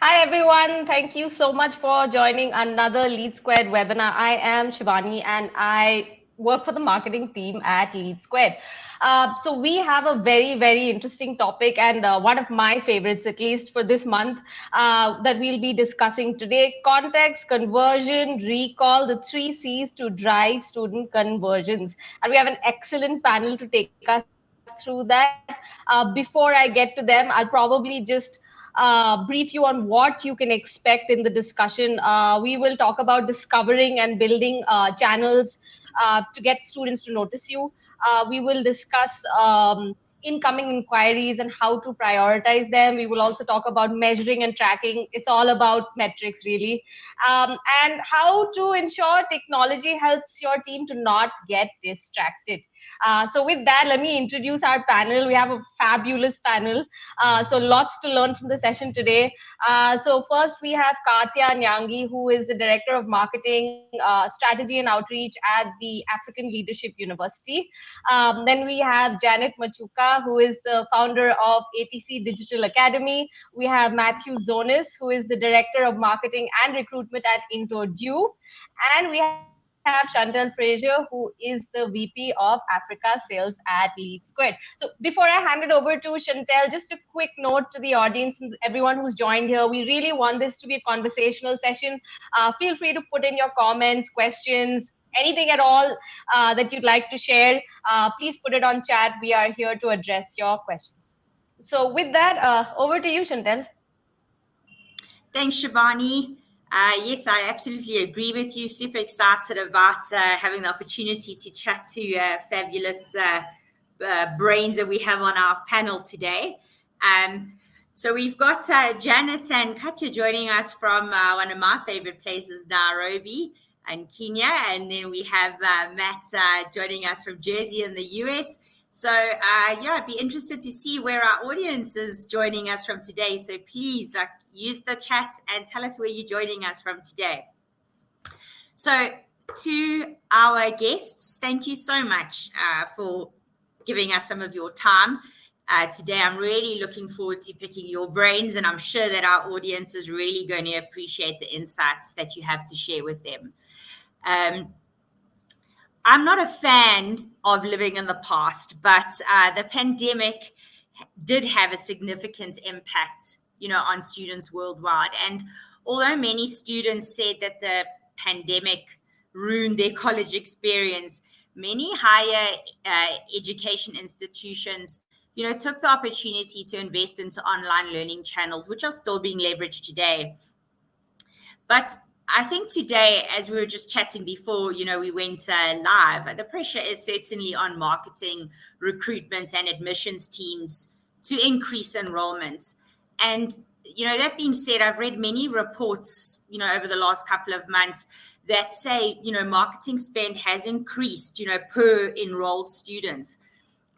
Hi, everyone. Thank you so much for joining another Lead Squared webinar. I am Shivani and I work for the marketing team at Lead Squared. So we have a very interesting topic and one of my favorites, at least for this month, that we'll be discussing today: context, conversion, recall, the 3 C's to drive student conversions. And we have an excellent panel to take us through that. Before I get to them, I'll probably just brief you on what you can expect in the discussion. We will talk about discovering and building channels to get students to notice you. We will discuss incoming inquiries and how to prioritize them. We will also talk about measuring and tracking. It's all about metrics, really. And how to ensure technology helps your team to not get distracted. So with that, let me introduce our panel. We have a fabulous panel. So lots to learn from the session today. So first we have Katya Nyangi, who is the Director of Marketing, Strategy and Outreach at the African Leadership University. Then we have Janet Machuca, who is the founder of ATC Digital Academy. We have Matthew Zonis, who is the Director of Marketing and Recruitment at IntoDue. And we have Chantal Frazier, who is the VP of Africa Sales at Lead Squared. So before I hand it over to Chantal, just a quick note to the audience and everyone who's joined here. We really want this to be a conversational session. Feel free to put in your comments, questions, anything at all that you'd like to share. Please put it on chat. We are here to address your questions. So with that, over to you, Chantal. Thanks, Shivani. Yes, I absolutely agree with you. Super excited about having the opportunity to chat to fabulous brains that we have on our panel today. So we've got Janet and Katya joining us from one of my favorite places, Nairobi and Kenya. And then we have Matt joining us from Jersey in the US. So yeah, I'd be interested to see where our audience is joining us from today. So please use the chat and tell us where you're joining us from today. So to our guests, thank you so much for giving us some of your time. Today, I'm really looking forward to picking your brains, and I'm sure that our audience is really going to appreciate the insights that you have to share with them. I'm not a fan of living in the past, but the pandemic did have a significant impact, on students worldwide. And although many students said that the pandemic ruined their college experience, many higher education institutions, took the opportunity to invest into online learning channels, which are still being leveraged today. But I think today, as we were just chatting before, we went live, the pressure is certainly on marketing, recruitment, and admissions teams to increase enrollments. And, that being said, I've read many reports, over the last couple of months that say, marketing spend has increased, per enrolled student.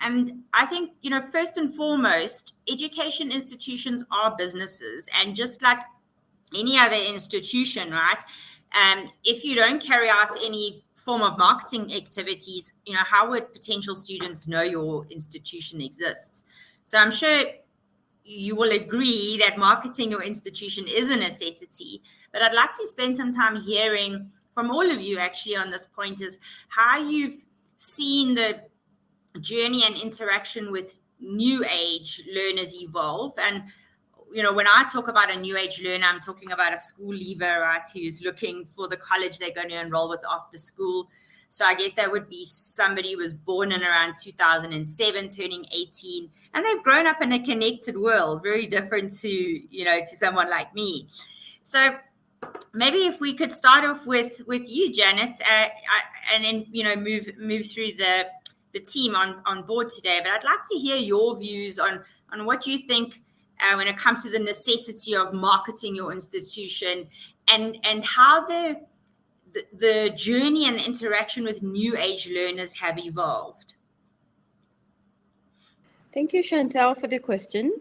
And I think, first and foremost, education institutions are businesses. And just like any other institution, right? If you don't carry out any form of marketing activities, how would potential students know your institution exists? So I'm sure you will agree that marketing your institution is a necessity, but I'd like to spend some time hearing from all of you actually on this point, is how you've seen the journey and interaction with new age learners evolve. And when I talk about a new age learner, I'm talking about a school leaver, right, who's looking for the college they're going to enroll with after school. So I guess that would be somebody who was born in around 2007, turning 18, and they've grown up in a connected world, very different to, to someone like me. So maybe if we could start off with you, Janet, and then, move through the team on board today. But I'd like to hear your views on what you think when it comes to the necessity of marketing your institution, and how the journey and the interaction with new age learners have evolved. Thank you, Chantal, for the question.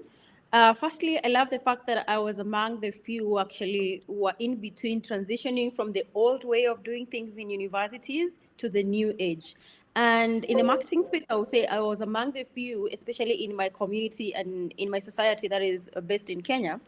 Firstly, I love the fact that I was among the few who actually were in between transitioning from the old way of doing things in universities to the new age. And in the marketing space, I would say I was among the few, especially in my community and in my society that is based in Kenya,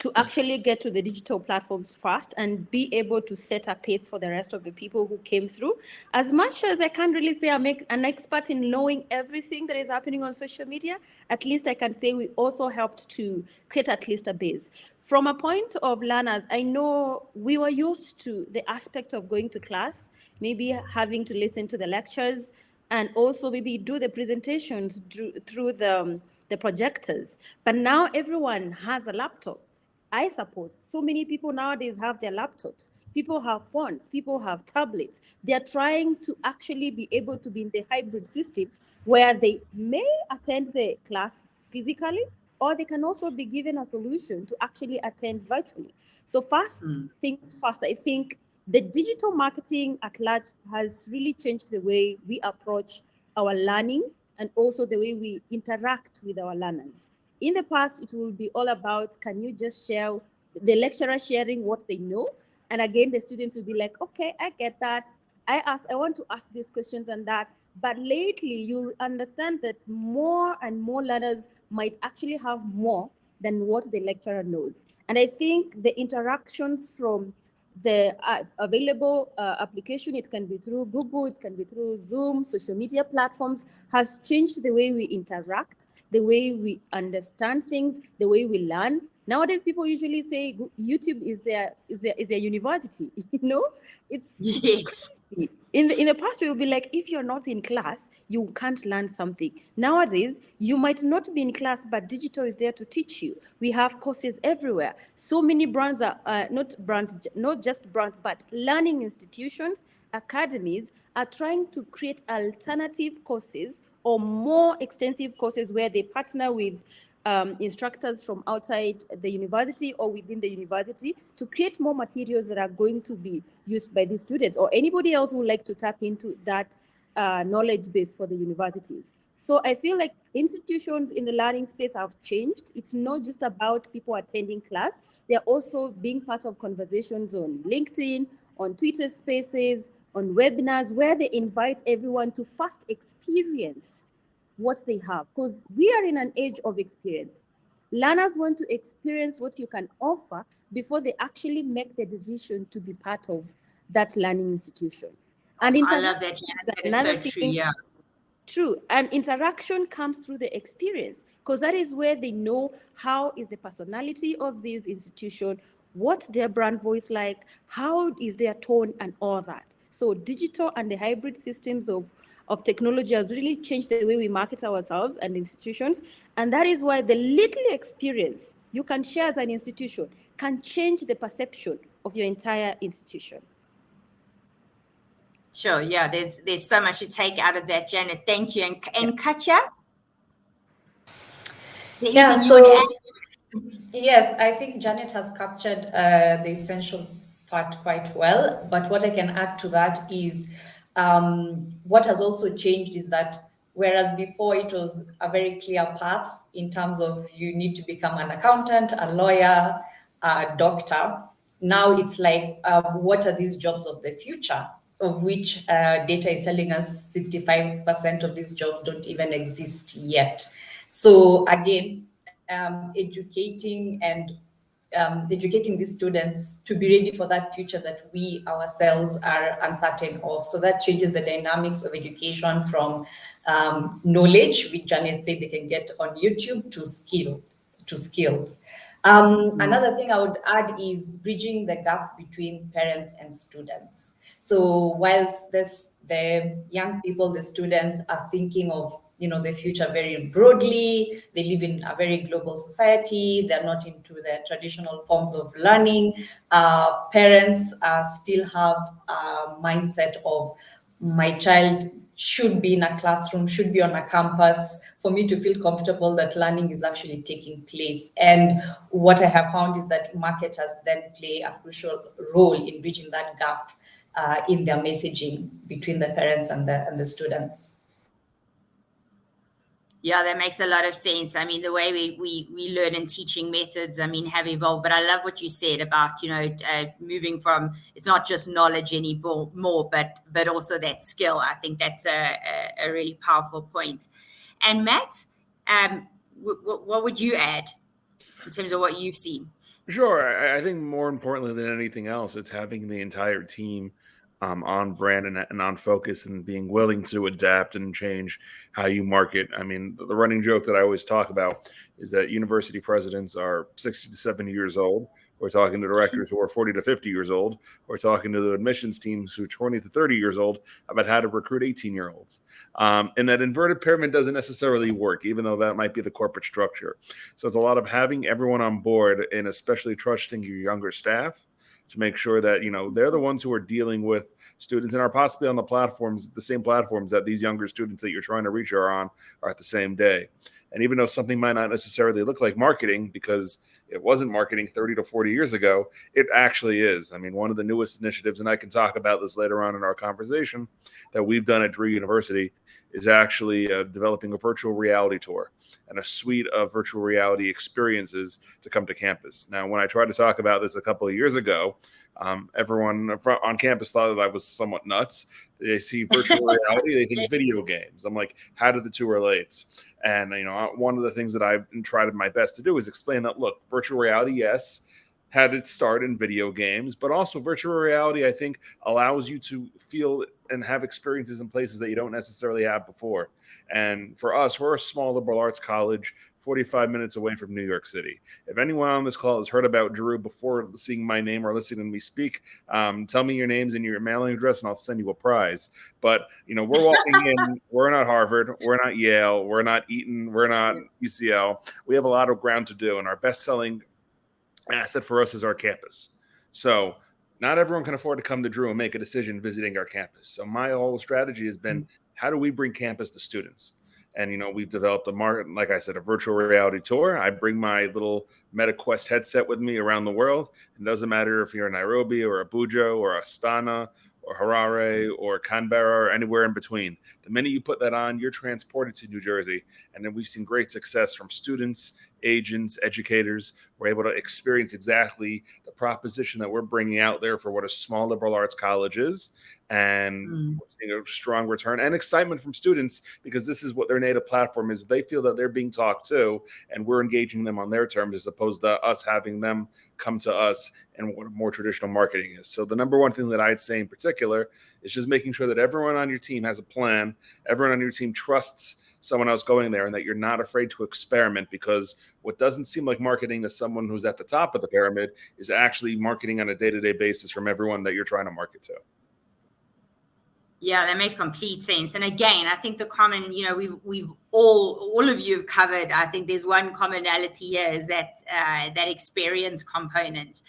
to actually get to the digital platforms fast and be able to set a pace for the rest of the people who came through. As much as I can't really say I'm an expert in knowing everything that is happening on social media, at least I can say we also helped to create at least a base. From a point of learners, I know we were used to the aspect of going to class, maybe having to listen to the lectures, and also maybe do the presentations through the projectors. But now everyone has a laptop. I suppose so many people nowadays have their laptops. People have phones. People have tablets. They are trying to actually be able to be in the hybrid system where they may attend the class physically, or they can also be given a solution to actually attend virtually. So fast things fast. I think the digital marketing at large has really changed the way we approach our learning and also the way we interact with our learners. In the past, it will be all about, can you just share, the lecturer sharing what they know? And again, the students will be like, okay, I get that. I want to ask these questions and that. But lately, you understand that more and more learners might actually have more than what the lecturer knows. And I think the interactions from the available application, it can be through Google, it can be through Zoom, social media platforms, has changed the way we interact, the way we understand things, the way we learn. Nowadays, people usually say YouTube is their university. You know, Yes. in the past, we will be like, if you're not in class, you can't learn something. Nowadays, you might not be in class, but digital is there to teach you. We have courses everywhere. So many brands are not just brands, but learning institutions, academies are trying to create alternative courses or more extensive courses where they partner with instructors from outside the university or within the university to create more materials that are going to be used by the students or anybody else who would like to tap into that knowledge base for the universities. So I feel like institutions in the learning space have changed. It's not just about people attending class. They're also being part of conversations on LinkedIn, on Twitter Spaces, on webinars, where they invite everyone to first experience what they have, because we are in an age of experience. Learners want to experience what you can offer before they actually make the decision to be part of that learning institution. And I love that. That is so true. Yeah. True. And interaction comes through the experience, because that is where they know how is the personality of this institution, what's their brand voice like, how is their tone and all that. So digital and the hybrid systems of technology have really changed the way we market ourselves and institutions. And that is why the little experience you can share as an institution can change the perception of your entire institution. Sure. Yeah. There's so much to take out of that, Janet. Thank you. And Katja? Yeah, so yes, I think Janet has captured the essential part quite well. But what I can add to that is what has also changed is that whereas before it was a very clear path in terms of you need to become an accountant, a lawyer, a doctor, now it's like what are these jobs of the future, of which data is telling us 65% of these jobs don't even exist yet. So again, educating these students to be ready for that future that we ourselves are uncertain of. So that changes the dynamics of education from knowledge, which Janet said they can get on YouTube, to skills. Another thing I would add is bridging the gap between parents and students. So whilst the young people, the students are thinking of the future very broadly, they live in a very global society, they're not into the traditional forms of learning. Parents still have a mindset of my child should be in a classroom, should be on a campus for me to feel comfortable that learning is actually taking place. And what I have found is that marketers then play a crucial role in bridging that gap in their messaging between the parents and the students. Yeah, that makes a lot of sense. I mean, the way we learn and teaching methods, I mean, have evolved. But I love what you said about, moving from, it's not just knowledge anymore, but also that skill. I think that's a really powerful point. And Matt, what would you add in terms of what you've seen? Sure. I think more importantly than anything else, it's having the entire team on brand and on focus and being willing to adapt and change how you market. I mean, the running joke that I always talk about is that university presidents are 60 to 70 years old. We're talking to directors who are 40 to 50 years old. We're talking to the admissions teams who are 20 to 30 years old about how to recruit 18-year-olds. And that inverted pyramid doesn't necessarily work, even though that might be the corporate structure. So it's a lot of having everyone on board and especially trusting your younger staff to make sure that, they're the ones who are dealing with students and are possibly on the same platforms that these younger students that you're trying to reach are at the same day. And even though something might not necessarily look like marketing because it wasn't marketing 30 to 40 years ago, it actually is. I mean, one of the newest initiatives, and I can talk about this later on in our conversation, that we've done at Drew University is actually developing a virtual reality tour and a suite of virtual reality experiences to come to campus. Now, when I tried to talk about this a couple of years ago, everyone on campus thought that I was somewhat nuts. They see virtual reality, they think video games. I'm like, how do the two relate? And, one of the things that I've tried my best to do is explain that, look, virtual reality, yes, had its start in video games, but also virtual reality, I think, allows you to feel and have experiences in places that you don't necessarily have before. And for us, we're a small liberal arts college, 45 minutes away from New York City. If anyone on this call has heard about Drew before seeing my name or listening to me speak, tell me your names and your mailing address, and I'll send you a prize. But, we're walking in, we're not Harvard, we're not Yale, we're not Eton, we're not UCL. We have a lot of ground to do, and our best-selling asset for us is our campus. So not everyone can afford to come to Drew and make a decision visiting our campus. So my whole strategy has been, how do we bring campus to students? And, we've developed like I said, a virtual reality tour. I bring my little MetaQuest headset with me around the world. It doesn't matter if you're in Nairobi or Abuja or Astana or Harare or Canberra or anywhere in between. The minute you put that on, you're transported to New Jersey. And then we've seen great success from students, agents, educators. We're able to experience exactly the proposition that we're bringing out there for what a small liberal arts college is. And we're seeing a strong return and excitement from students because this is what their native platform is. They feel that they're being talked to and we're engaging them on their terms as opposed to us having them come to us and what more traditional marketing is. So the number one thing that I'd say in particular is just making sure that everyone on your team has a plan. Everyone on your team trusts someone else going there and that you're not afraid to experiment, because what doesn't seem like marketing to someone who's at the top of the pyramid is actually marketing on a day-to-day basis from everyone that you're trying to market to. Yeah, that makes complete sense. And again, I think the common, we've all of you have covered. I think there's one commonality here is that that experience component.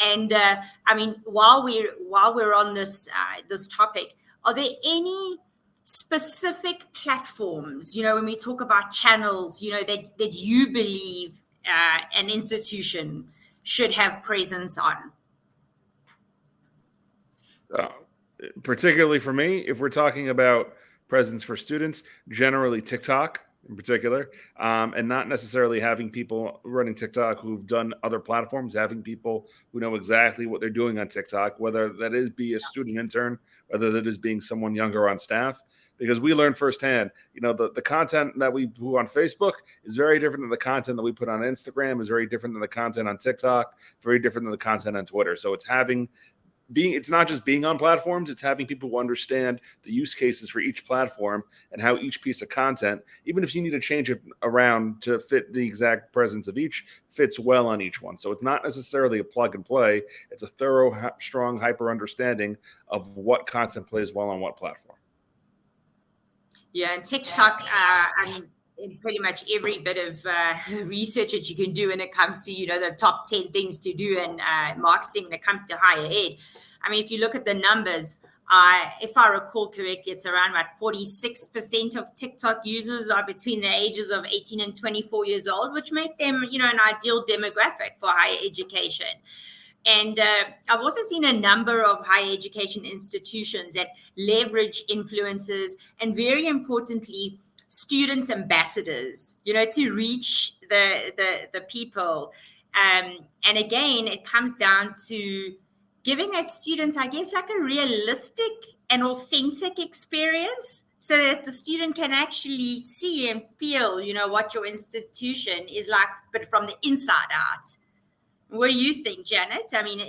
And I mean, while we're on this this topic, are there any specific platforms, when we talk about channels, that you believe an institution should have presence on? Particularly for me, if we're talking about presence for students, generally TikTok in particular, and not necessarily having people running TikTok who've done other platforms, having people who know exactly what they're doing on TikTok, whether that is be a student intern, whether that is being someone younger on staff, because we learn firsthand, the content that we do on Facebook is very different than the content that we put on Instagram, is very different than the content on TikTok, very different than the content on Twitter. So it's not just being on platforms, it's having people who understand the use cases for each platform and how each piece of content, even if you need to change it around to fit the exact presence of each, fits well on each one. So it's not necessarily a plug and play. It's a thorough, strong, hyper understanding of what content plays well on what platform. Yeah, and TikTok, I mean, in pretty much every bit of research that you can do when it comes to, the top 10 things to do in marketing when it comes to higher ed. I mean, if you look at the numbers, if I recall correctly, it's around about 46% of TikTok users are between the ages of 18 and 24 years old, which make them, an ideal demographic for higher education. And I've also seen a number of higher education institutions that leverage influencers and, very importantly, student ambassadors, to reach the people. And again, it comes down to giving that student, I guess, like a realistic and authentic experience, so that the student can actually see and feel, what your institution is like, but from the inside out. What do you think, Janet? I mean,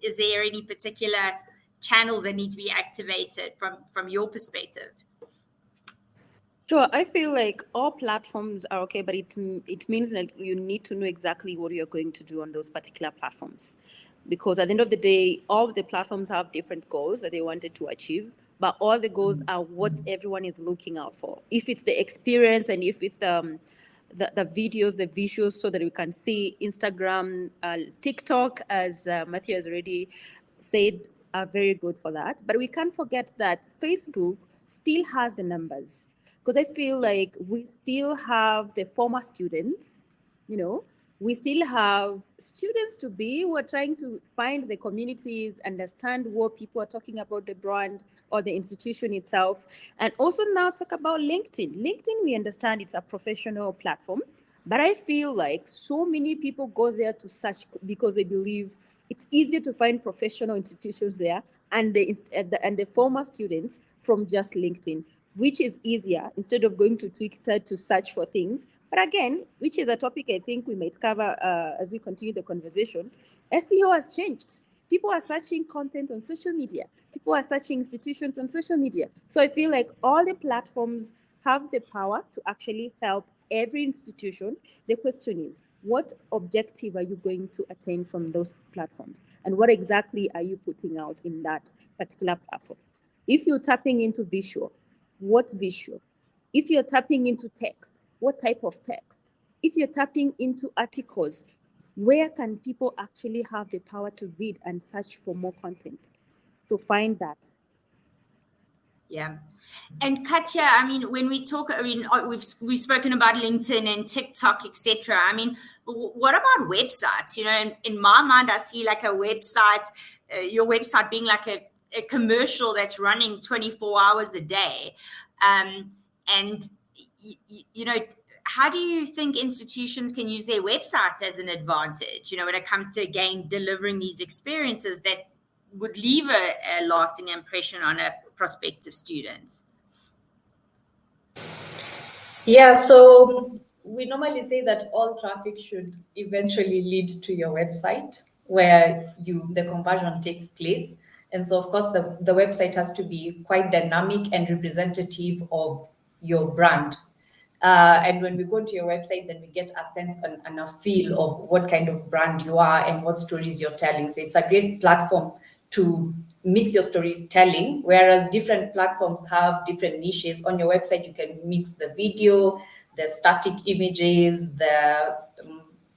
is there any particular channels that need to be activated from your perspective? Sure, I feel like all platforms are okay, but it means that you need to know exactly what you're going to do on those particular platforms. Because at the end of the day, all the platforms have different goals that they wanted to achieve, but all the goals are what everyone is looking out for. If it's the experience and if it's the videos, the visuals, so that we can see Instagram, TikTok, as Matthew has already said, are very good for that. But we can't forget that Facebook still has the numbers, because I feel like we still have the former students, we still have students to be who are trying to find the communities, understand what people are talking about the brand or the institution itself. And also now talk about LinkedIn. LinkedIn, we understand it's a professional platform, but I feel like so many people go there to search because they believe it's easier to find professional institutions there and the former students from just LinkedIn, which is easier instead of going to Twitter to search for things. But again, which is a topic I think we might cover as we continue the conversation, SEO has changed. People are searching content on social media. People are searching institutions on social media. So I feel like all the platforms have the power to actually help every institution. The question is, what objective are you going to attain from those platforms? And what exactly are you putting out in that particular platform? If you're tapping into visual, what visual? If you're tapping into text, what type of text? If you're tapping into articles, where can people actually have the power to read and search for more content? So find that. Yeah. And Katya, I mean, when we talk, we've spoken about LinkedIn and TikTok, etc. I mean, what about websites? In my mind, I see like a website, your website being like a commercial that's running 24 hours a day. And how do you think institutions can use their websites as an advantage, when it comes to, again, delivering these experiences that would leave a lasting impression on a prospective student? Yeah, so we normally say that all traffic should eventually lead to your website where the conversion takes place. And so, of course, the website has to be quite dynamic and representative of your brand. And when we go to your website, then we get a sense and a feel of what kind of brand you are and what stories you're telling. So it's a great platform to mix your storytelling, whereas different platforms have different niches. On your website, you can mix the video, the static images, the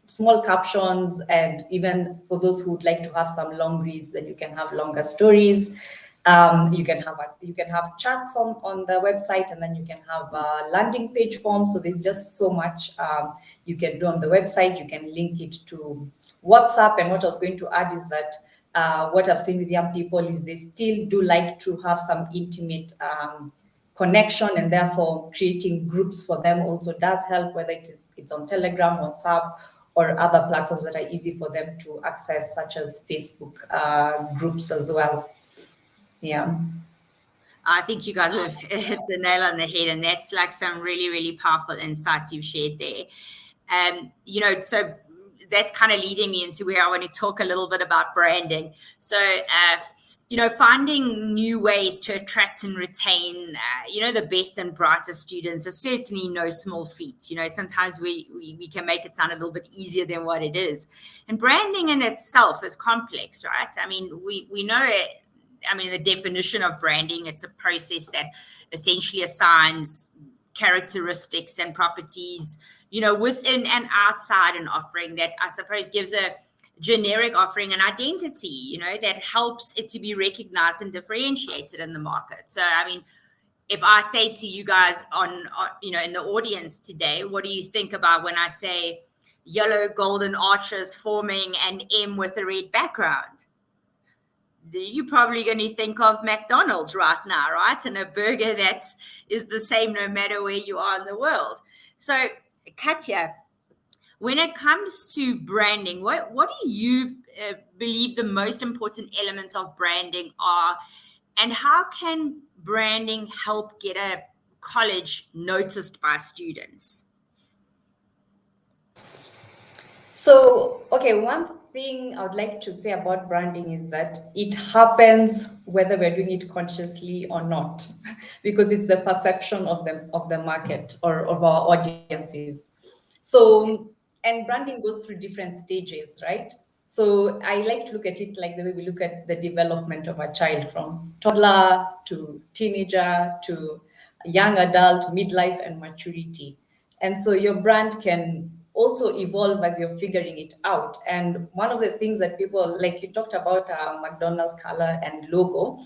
small captions, and even for those who would like to have some long reads, then you can have longer stories. You can have chats on the website, and then you can have a landing page form. So there's just so much you can do on the website. You can link it to WhatsApp. And what I was going to add is that what I've seen with young people is they still do like to have some intimate connection, and therefore creating groups for them also does help, whether it's on Telegram, WhatsApp, or other platforms that are easy for them to access, such as Facebook groups as well. Yeah. I think you guys have hit the nail on the head, and that's like some really, really powerful insights you've shared there. So that's kind of leading me into where I want to talk a little bit about branding. So, finding new ways to attract and retain, the best and brightest students is certainly no small feat. Sometimes we can make it sound a little bit easier than what it is. And branding in itself is complex, right? I mean, we know it. I mean, the definition of branding, it's a process that essentially assigns characteristics and properties, within and outside an offering that I suppose gives a generic offering an identity, that helps it to be recognized and differentiated in the market. So, I mean, if I say to you guys in the audience today, what do you think about when I say yellow golden arches forming an M with a red background? you're probably going to think of McDonald's right now, right? And a burger that is the same no matter where you are in the world. So, Katja, when it comes to branding, what do you believe the most important elements of branding are, and how can branding help get a college noticed by students? So, okay, one thing I would like to say about branding is that it happens whether we're doing it consciously or not, because it's the perception of the market or of our audiences. So, and branding goes through different stages, right? So I like to look at it like the way we look at the development of a child, from toddler to teenager to young adult, midlife, and maturity. And so your brand can also evolve as you're figuring it out. And one of the things that people, like you talked about McDonald's color and logo,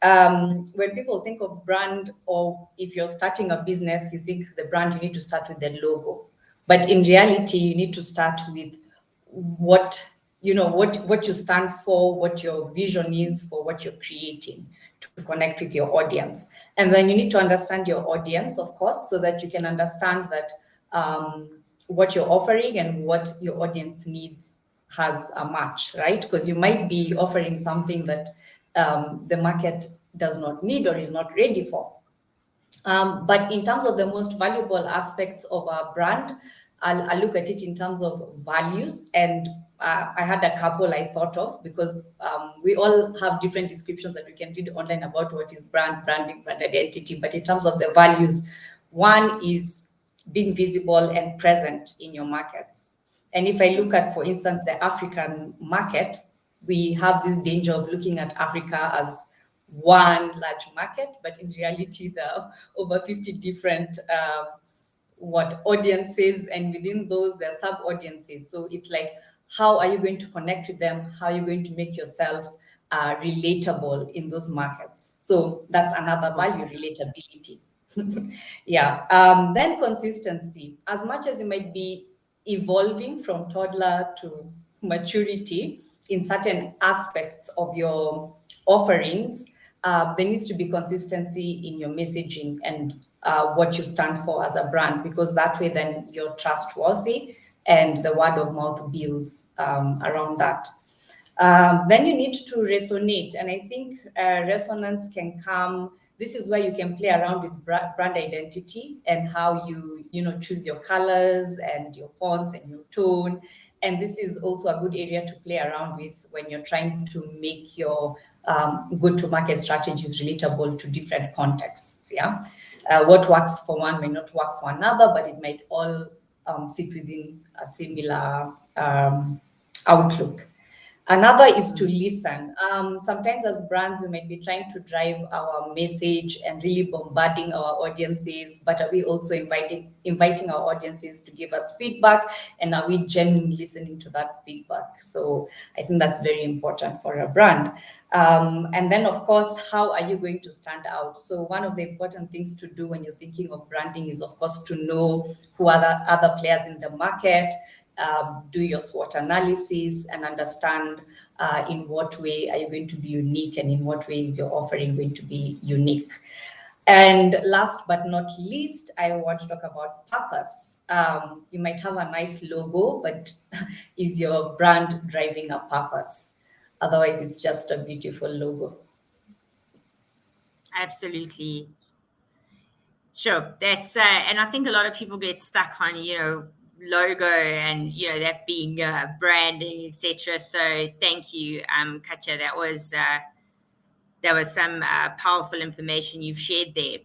when people think of brand, or if you're starting a business, you think the brand, you need to start with the logo. But in reality, you need to start with what you stand for, what your vision is for what you're creating to connect with your audience. And then you need to understand your audience, of course, so that you can understand that what you're offering and what your audience needs has a match, right? Because you might be offering something that the market does not need or is not ready for. But in terms of the most valuable aspects of our brand, I'll look at it in terms of values. And I had a couple I thought of, because we all have different descriptions that we can read online about what is branding, brand identity. But in terms of the values, one is being visible and present in your markets. And if I look at, for instance, the African market, we have this danger of looking at Africa as one large market, but in reality, there are over 50 different audiences, and within those, there are sub-audiences. So it's like, how are you going to connect with them? How are you going to make yourself relatable in those markets? So that's another value, relatability. Yeah. Then consistency. As much as you might be evolving from toddler to maturity in certain aspects of your offerings, there needs to be consistency in your messaging and what you stand for as a brand, because that way then you're trustworthy and the word of mouth builds around that. Then you need to resonate, and I think resonance can come. This is where you can play around with brand identity and how you choose your colors and your fonts and your tone. And this is also a good area to play around with when you're trying to make your go-to-market strategies relatable to different contexts. Yeah, what works for one may not work for another, but it might all sit within a similar outlook. Another is to listen. Sometimes as brands, we might be trying to drive our message and really bombarding our audiences, but are we also inviting our audiences to give us feedback? And are we genuinely listening to that feedback? So I think that's very important for a brand. And then, of course, how are you going to stand out? So one of the important things to do when you're thinking of branding is, of course, to know who are the other players in the market. Do your SWOT analysis and understand in what way are you going to be unique, and in what way is your offering going to be unique. And last but not least, I want to talk about purpose. You might have a nice logo, but is your brand driving a purpose? Otherwise, it's just a beautiful logo. Absolutely. Sure. That's and I think a lot of people get stuck on, logo and that being branding, etc. So thank you, Katja. That was some powerful information you've shared there.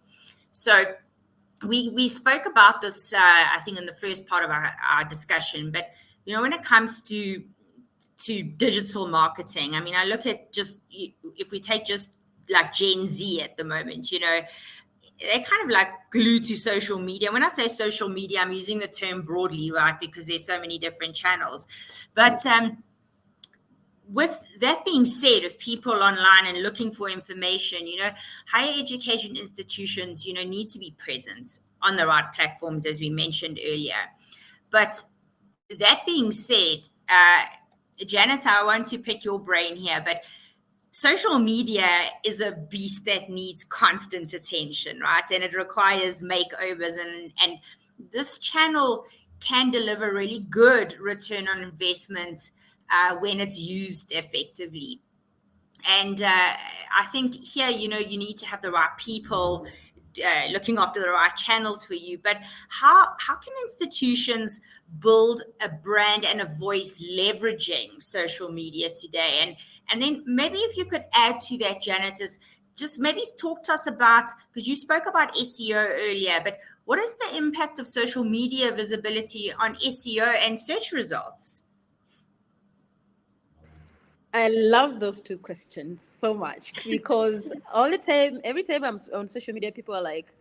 So we spoke about this I think in the first part of our discussion, but when it comes to digital marketing, I mean, I look at just, if we take just like Gen Z at the moment, they're kind of like glued to social media. When I say social media, I'm using the term broadly, right? Because there's so many different channels. But with that being said, if people online and looking for information, higher education institutions, need to be present on the right platforms, as we mentioned earlier. But that being said, Janet, I want to pick your brain here, but social media is a beast that needs constant attention, right? And it requires makeovers, and this channel can deliver really good return on investment when it's used effectively. And I think here, you need to have the right people looking after the right channels for you. But how can institutions build a brand and a voice leveraging social media today? And then maybe if you could add to that, Janet, is just maybe talk to us about, because you spoke about SEO earlier, but what is the impact of social media visibility on SEO and search results? I love those two questions so much, because all the time, every time I'm on social media, people are like,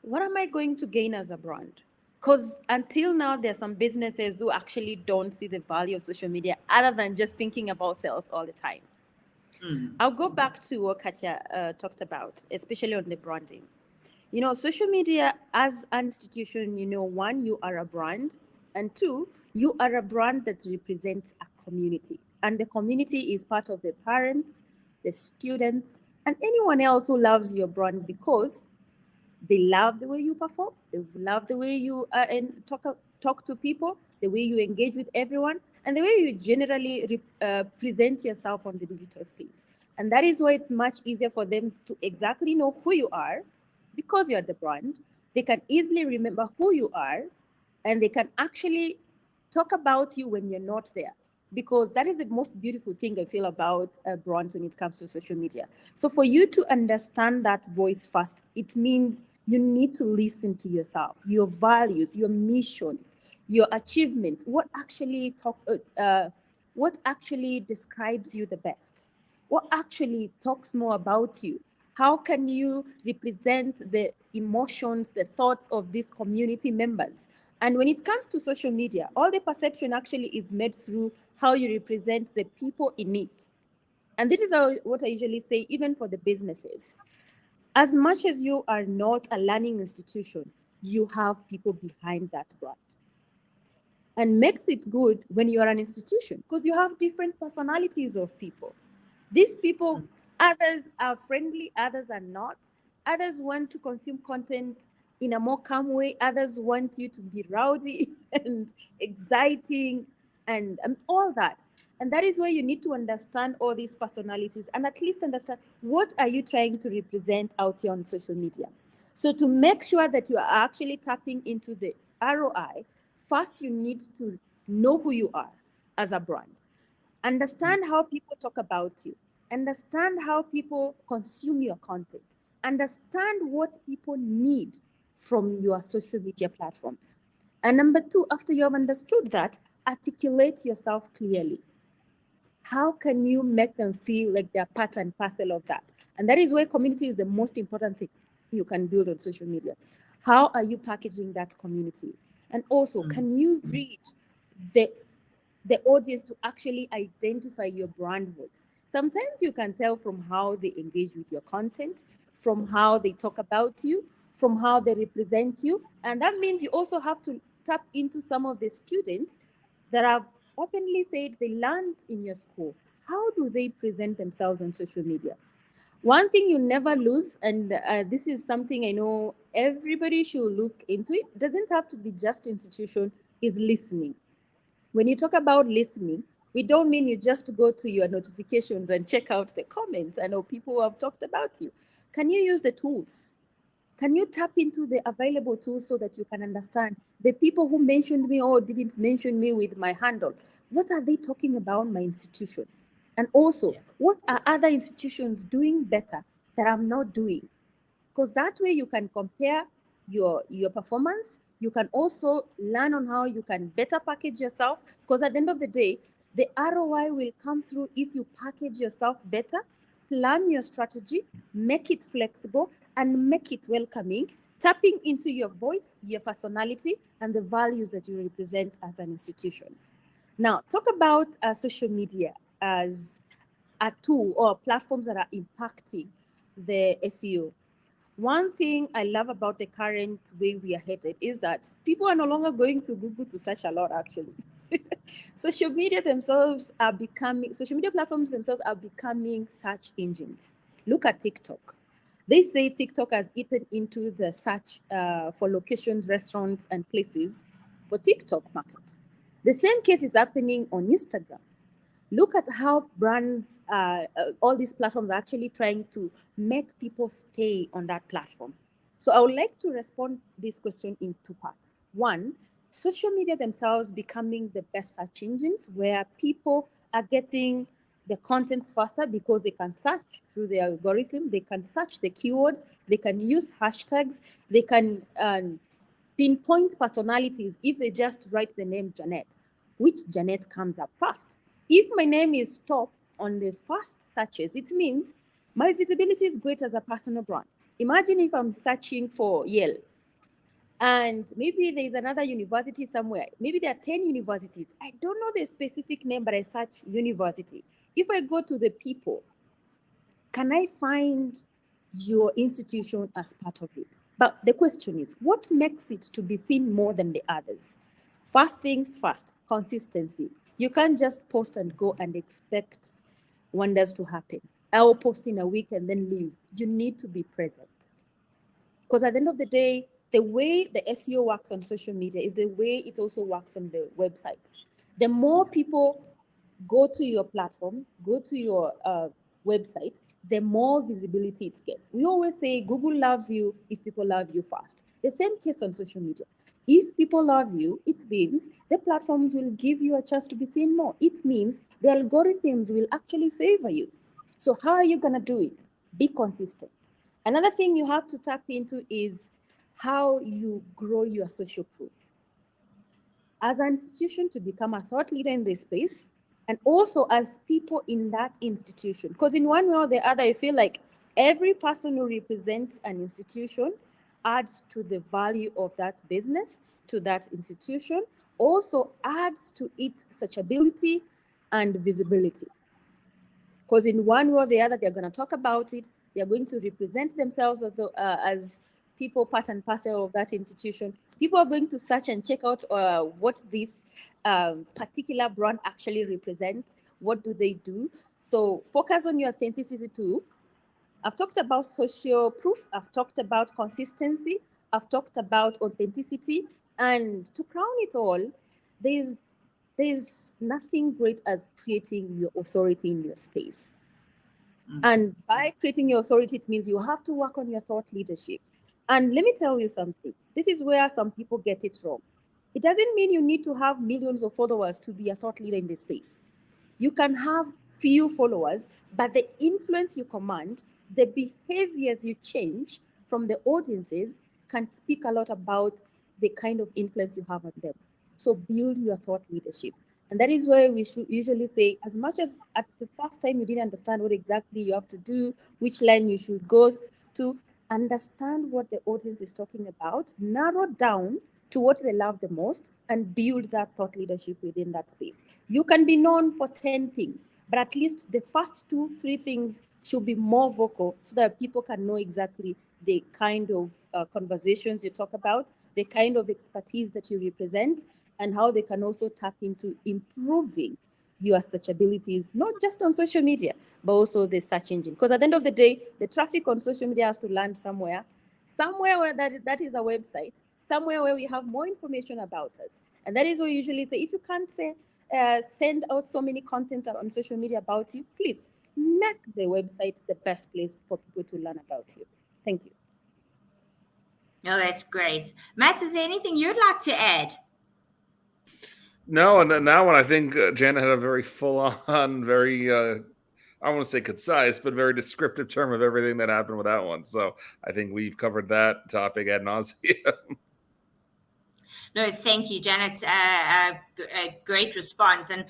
what am I going to gain as a brand? Because until now, there are some businesses who actually don't see the value of social media other than just thinking about sales all the time. I'll go back to what Katya talked about, especially on the branding. Social media as an institution, one, you are a brand, and two, you are a brand that represents a community. And the community is part of the parents, the students, and anyone else who loves your brand because they love the way you perform, they love the way you talk to people, the way you engage with everyone, and the way you generally present yourself on the digital space. And that is why it's much easier for them to exactly know who you are because you're the brand. They can easily remember who you are, and they can actually talk about you when you're not there, because that is the most beautiful thing I feel about brands when it comes to social media. So for you to understand that voice first, it means you need to listen to yourself, your values, your missions, your achievements, what actually describes you the best, what actually talks more about you. How can you represent the emotions, the thoughts of these community members? And when it comes to social media, all the perception actually is made through how you represent the people in it. And this is what I usually say, even for the businesses. As much as you are not a learning institution, you have people behind that brand. And makes it good when you are an institution, because you have different personalities of people. These people, others are friendly, others are not. Others want to consume content in a more calm way. Others want you to be rowdy and exciting and all that. And that is where you need to understand all these personalities and at least understand what are you trying to represent out here on social media. So to make sure that you are actually tapping into the ROI, first you need to know who you are as a brand. Understand how people talk about you. Understand how people consume your content. Understand what people need from your social media platforms. And number two, after you have understood that, articulate yourself clearly. How can you make them feel like they're part and parcel of that? And that is where community is the most important thing you can build on social media. How are you packaging that community? And also, can you read the audience to actually identify your brand voice? Sometimes you can tell from how they engage with your content, from how they talk about you, from how they represent you. And that means you also have to tap into some of the students that have openly said they learned in your school. How do they present themselves on social media? One thing you never lose, and this is something I know everybody should look into, it doesn't have to be just institution, is listening. When you talk about listening, we don't mean you just go to your notifications and check out the comments. I know people who have talked about you. Can you use the tools? Can you tap into the available tools so that you can understand the people who mentioned me or didn't mention me with my handle? What are they talking about my institution? And also, what are other institutions doing better that I'm not doing? Because that way you can compare your performance. You can also learn on how you can better package yourself, because at the end of the day, the ROI will come through if you package yourself better, plan your strategy, make it flexible, and make it welcoming, tapping into your voice, your personality, and the values that you represent as an institution. Now, talk about social media as a tool or platforms that are impacting the SEO. One thing I love about the current way we are headed is that people are no longer going to Google to search a lot, actually. Social media platforms themselves are becoming search engines. Look at TikTok. They say TikTok has eaten into the search for locations, restaurants, and places for TikTok markets. The same case is happening on Instagram. Look at how brands, all these platforms are actually trying to make people stay on that platform. So I would like to respond this question in two parts. One, social media themselves becoming the best search engines where people are getting the contents faster because they can search through the algorithm, they can search the keywords, they can use hashtags, they can pinpoint personalities. If they just write the name Janet, which Janet comes up first? If my name is top on the first searches, it means my visibility is great as a personal brand. Imagine if I'm searching for Yale and maybe there's another university somewhere. Maybe there are 10 universities. I don't know the specific name, but I search university. If I go to the people, can I find your institution as part of it? But the question is, what makes it to be seen more than the others? First things first, consistency. You can't just post and go and expect wonders to happen. I'll post in a week and then leave. You need to be present. Because at the end of the day, the way the SEO works on social media is the way it also works on the websites. The more people go to your platform, go to your website, the more visibility it gets. We always say Google loves you if people love you first. The same case on social media. If people love you, it means the platforms will give you a chance to be seen more. It means the algorithms will actually favor you. So how are you going to do it? Be consistent. Another thing you have to tap into is how you grow your social proof. As an institution to become a thought leader in this space, and also as people in that institution. Because in one way or the other, I feel like every person who represents an institution adds to the value of that business, to that institution, also adds to its searchability and visibility. Because in one way or the other, they're going to talk about it. They're going to represent themselves as people part and parcel of that institution. People are going to search and check out what this particular brand actually represents. What do they do? So focus on your authenticity too. I've talked about social proof. I've talked about consistency. I've talked about authenticity. And to crown it all, there's nothing great as creating your authority in your space. And by creating your authority, it means you have to work on your thought leadership. And let me tell you something. This is where some people get it wrong. It doesn't mean you need to have millions of followers to be a thought leader in this space. You can have few followers, but the influence you command, the behaviors you change from the audiences can speak a lot about the kind of influence you have on them. So build your thought leadership. And that is where we should usually say, as much as at the first time you didn't understand what exactly you have to do, which line you should go to, understand what the audience is talking about, narrow down to what they love the most, and build that thought leadership within that space. You can be known for 10 things, but at least the first 2-3 things should be more vocal so that people can know exactly the kind of conversations you talk about, the kind of expertise that you represent, and how they can also tap into improving your searchabilities, not just on social media, but also the search engine. Because at the end of the day, the traffic on social media has to land somewhere where that is a website, somewhere where we have more information about us. And that is what we usually say, if you can't say, send out so many content on social media about you, please make the website the best place for people to learn about you. Thank you. No, that's great. Matt, is there anything you'd like to add? No, and now when I think Janet had a very full-on, very, I don't want to say concise, but very descriptive term of everything that happened with that one. So I think we've covered that topic ad nauseum. No, thank you, Janet. A great response. And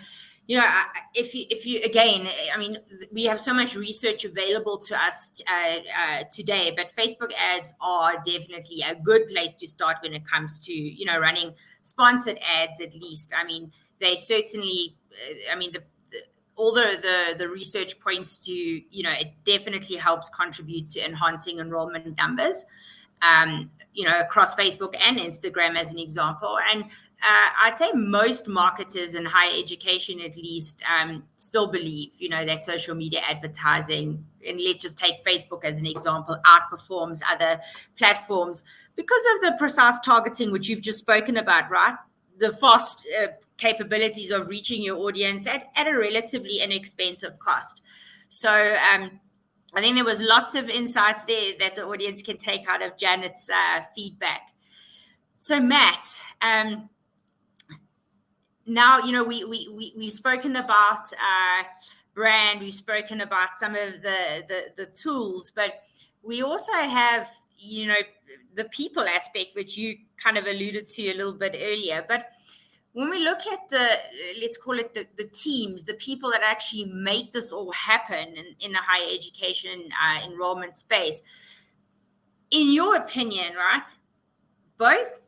you know, if you again, I mean, we have so much research available to us today, but Facebook ads are definitely a good place to start when it comes to running sponsored ads. At least, I mean, they certainly, I mean, all the research points to it definitely helps contribute to enhancing enrollment numbers. Across Facebook and Instagram as an example. And I'd say most marketers in higher education, at least, still believe, that social media advertising, and let's just take Facebook as an example, outperforms other platforms because of the precise targeting, which you've just spoken about, right? The fast capabilities of reaching your audience at a relatively inexpensive cost. So I think there was lots of insights there that the audience can take out of Janet's feedback. So Matt, now, we've spoken about brand, we've spoken about some of the tools, but we also have, the people aspect, which you kind of alluded to a little bit earlier. But when we look at let's call it the teams, the people that actually make this all happen in the higher education enrollment space, in your opinion, right, both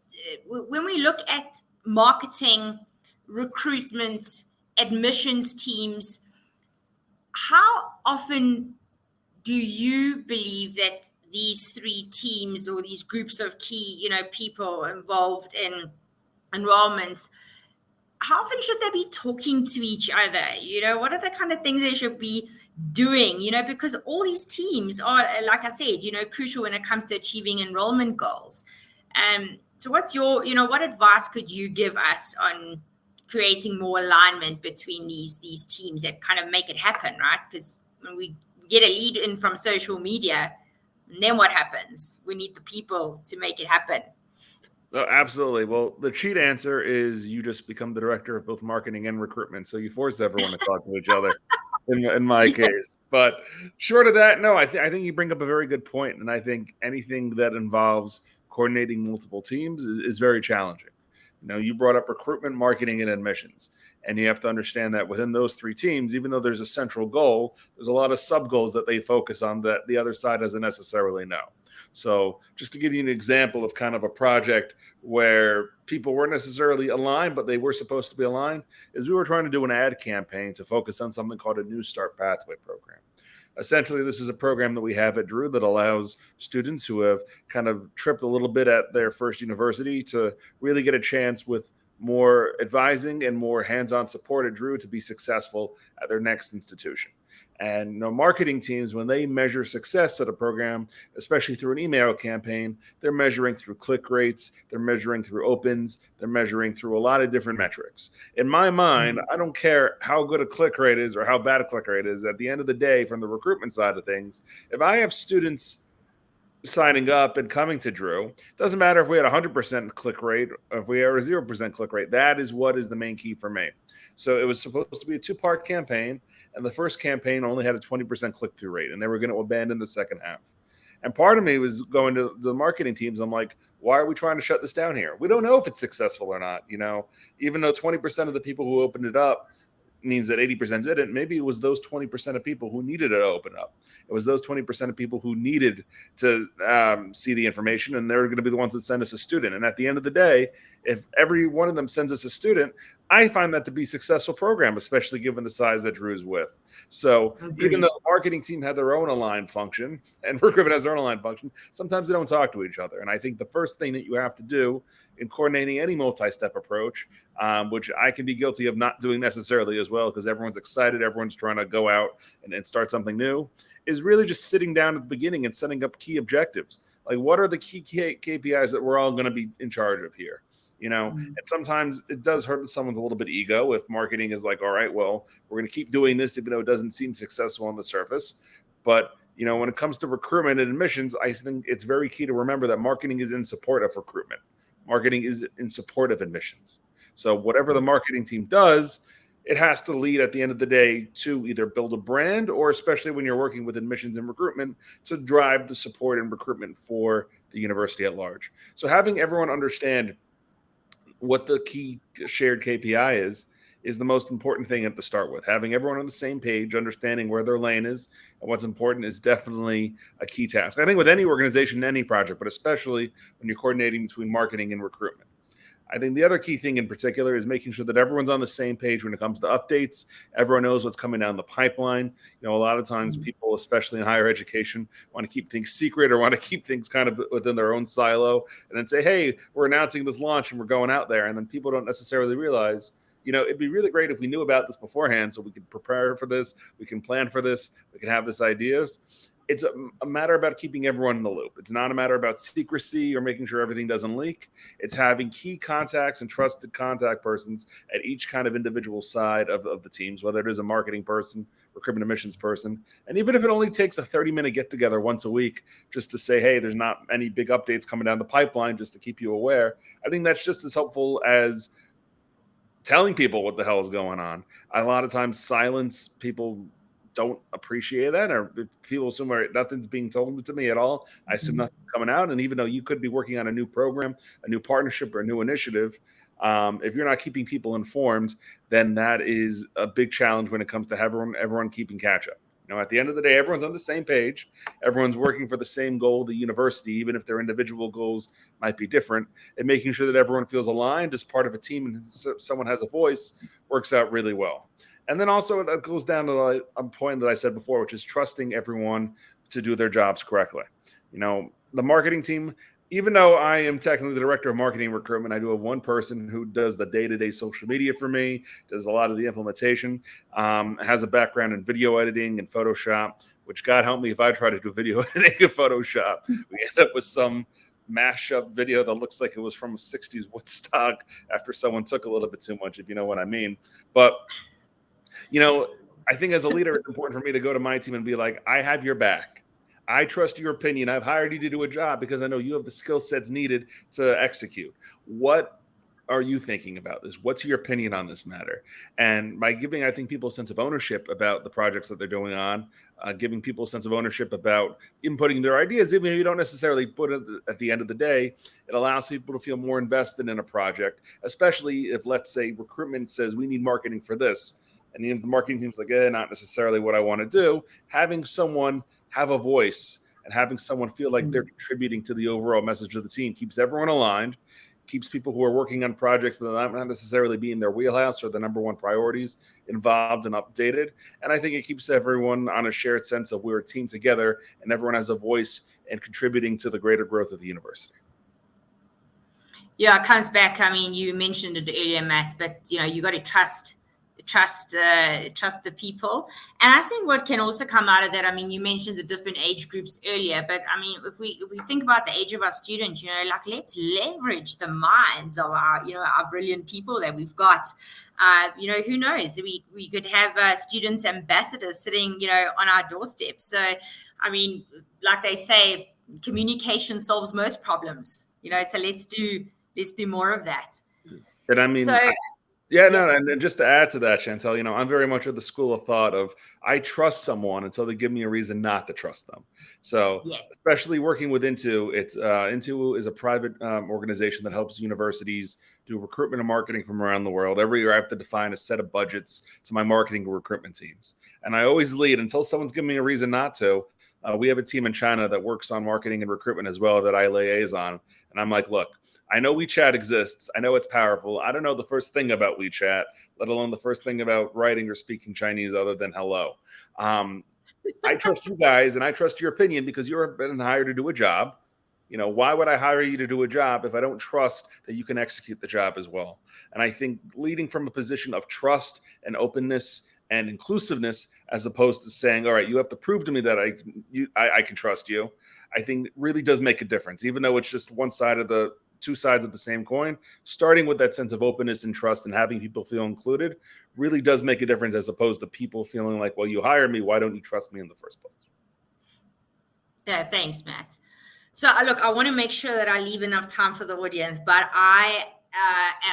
when we look at marketing, recruitment, admissions teams, how often do you believe that these three teams or these groups of key, people involved in enrollments, how often should they be talking to each other? What are the kind of things they should be doing? Because all these teams are, like I said, crucial when it comes to achieving enrollment goals. So what's your, what advice could you give us on creating more alignment between these teams that kind of make it happen, right? Because when we get a lead in from social media, and then what happens? We need the people to make it happen. Oh, absolutely. Well, the cheat answer is you just become the director of both marketing and recruitment. So you force everyone to talk to each other in my case. But short of that, no, I think you bring up a very good point. And I think anything that involves coordinating multiple teams is very challenging. You brought up recruitment, marketing, and admissions. And you have to understand that within those three teams, even though there's a central goal, there's a lot of sub goals that they focus on that the other side doesn't necessarily know. So just to give you an example of kind of a project where people weren't necessarily aligned, but they were supposed to be aligned, is we were trying to do an ad campaign to focus on something called a New Start Pathway program. Essentially, this is a program that we have at Drew that allows students who have kind of tripped a little bit at their first university to really get a chance with more advising and more hands-on support at Drew to be successful at their next institution. And marketing teams, when they measure success at a program, especially through an email campaign, they're measuring through click rates, they're measuring through opens, they're measuring through a lot of different metrics. In my mind, I don't care how good a click rate is or how bad a click rate is. At the end of the day, from the recruitment side of things, if I have students signing up and coming to Drew, it doesn't matter if we had 100% click rate or if we had a 0% click rate. That is what is the main key for me. So it was supposed to be a two-part campaign, and the first campaign only had a 20% click-through rate, and they were going to abandon the second half. And part of me was going to the marketing teams. I'm like, why are we trying to shut this down here? We don't know if it's successful or not. Even though 20% of the people who opened it up means that 80% didn't, maybe it was those 20% of people who needed it to open up. It was those 20% of people who needed to see the information, and they're going to be the ones that send us a student. And at the end of the day, if every one of them sends us a student, I find that to be a successful program, especially given the size that Drew's with. So even though the marketing team had their own aligned function and recruitment has their own aligned function, sometimes they don't talk to each other. And I think the first thing that you have to do in coordinating any multi-step approach, which I can be guilty of not doing necessarily as well, because everyone's excited, everyone's trying to go out and start something new, is really just sitting down at the beginning and setting up key objectives. Like, what are the key KPIs that we're all going to be in charge of here? And sometimes it does hurt someone's a little bit ego if marketing is like, all right, well, we're going to keep doing this, even though it doesn't seem successful on the surface. But, when it comes to recruitment and admissions, I think it's very key to remember that marketing is in support of recruitment. Marketing is in support of admissions. So whatever the marketing team does, it has to lead at the end of the day to either build a brand, or especially when you're working with admissions and recruitment, to drive the support and recruitment for the university at large. So having everyone understand what the key shared KPI is the most important thing at the start with. Having everyone on the same page, understanding where their lane is and what's important is definitely a key task. I think with any organization, any project, but especially when you're coordinating between marketing and recruitment. I think the other key thing in particular is making sure that everyone's on the same page when it comes to updates. Everyone knows what's coming down the pipeline. A lot of times people, especially in higher education, want to keep things secret or want to keep things kind of within their own silo and then say, hey, we're announcing this launch and we're going out there. And then people don't necessarily realize, it'd be really great if we knew about this beforehand so we could prepare for this, we can plan for this, we can have this ideas. It's a matter about keeping everyone in the loop. It's not a matter about secrecy or making sure everything doesn't leak. It's having key contacts and trusted contact persons at each kind of individual side of the teams, whether it is a marketing person, recruitment admissions person. And even if it only takes a 30-minute get-together once a week just to say, hey, there's not any big updates coming down the pipeline, just to keep you aware, I think that's just as helpful as telling people what the hell is going on. A lot of times silence, people don't appreciate that, or people assume nothing's being told to me at all. I assume nothing's coming out. And even though you could be working on a new program, a new partnership, or a new initiative, if you're not keeping people informed, then that is a big challenge when it comes to everyone keeping catch up. At the end of the day, everyone's on the same page. Everyone's working for the same goal, the university, even if their individual goals might be different. And making sure that everyone feels aligned as part of a team and someone has a voice works out really well. And then also it goes down to a point that I said before, which is trusting everyone to do their jobs correctly. The marketing team, even though I am technically the director of marketing and recruitment, I do have one person who does the day-to-day social media for me, does a lot of the implementation, has a background in video editing and Photoshop, which God help me if I try to do video editing in Photoshop. We end up with some mashup video that looks like it was from a 60s Woodstock after someone took a little bit too much, if you know what I mean. But I think as a leader, it's important for me to go to my team and be like, I have your back. I trust your opinion. I've hired you to do a job because I know you have the skill sets needed to execute. What are you thinking about this? What's your opinion on this matter? And by giving, I think, people a sense of ownership about the projects that they're doing on, giving people a sense of ownership about inputting their ideas, even if you don't necessarily put it at the end of the day, it allows people to feel more invested in a project, especially if, let's say, recruitment says we need marketing for this. And even if the marketing team's like, not necessarily what I want to do, having someone have a voice and having someone feel like they're contributing to the overall message of the team keeps everyone aligned, keeps people who are working on projects that are not necessarily be in their wheelhouse or the number one priorities involved and updated. And I think it keeps everyone on a shared sense of we're a team together and everyone has a voice and contributing to the greater growth of the university. Yeah, it comes back. I mean, you mentioned it earlier, Matt, but you got to trust the people. And I think what can also come out of that, I mean, you mentioned the different age groups earlier, but I mean, if we think about the age of our students, let's leverage the minds of our brilliant people that we've got. Who knows, we could have students ambassadors sitting on our doorstep. So I mean, like they say, communication solves most problems, so let's do more of that. And I mean, and just to add to that, Chantel, I'm very much of the school of thought of I trust someone until they give me a reason not to trust them. So especially working with Into, Into is a private organization that helps universities do recruitment and marketing from around the world. Every year I have to define a set of budgets to my marketing and recruitment teams. And I always lead until someone's giving me a reason not to. We have a team in China that works on marketing and recruitment as well that I liaison. And I'm like, look, I know WeChat exists. I know it's powerful. I don't know the first thing about WeChat, let alone the first thing about writing or speaking Chinese other than hello. I trust you guys and I trust your opinion because you've been hired to do a job. Why would I hire you to do a job if I don't trust that you can execute the job as well? And I think leading from a position of trust and openness and inclusiveness, as opposed to saying, all right, you have to prove to me that I can trust you, I think really does make a difference, even though it's just two sides of the same coin. Starting with that sense of openness and trust and having people feel included really does make a difference, as opposed to people feeling like, well, you hired me, why don't you trust me in the first place? Yeah, thanks, Matt. So look, I want to make sure that I leave enough time for the audience, but I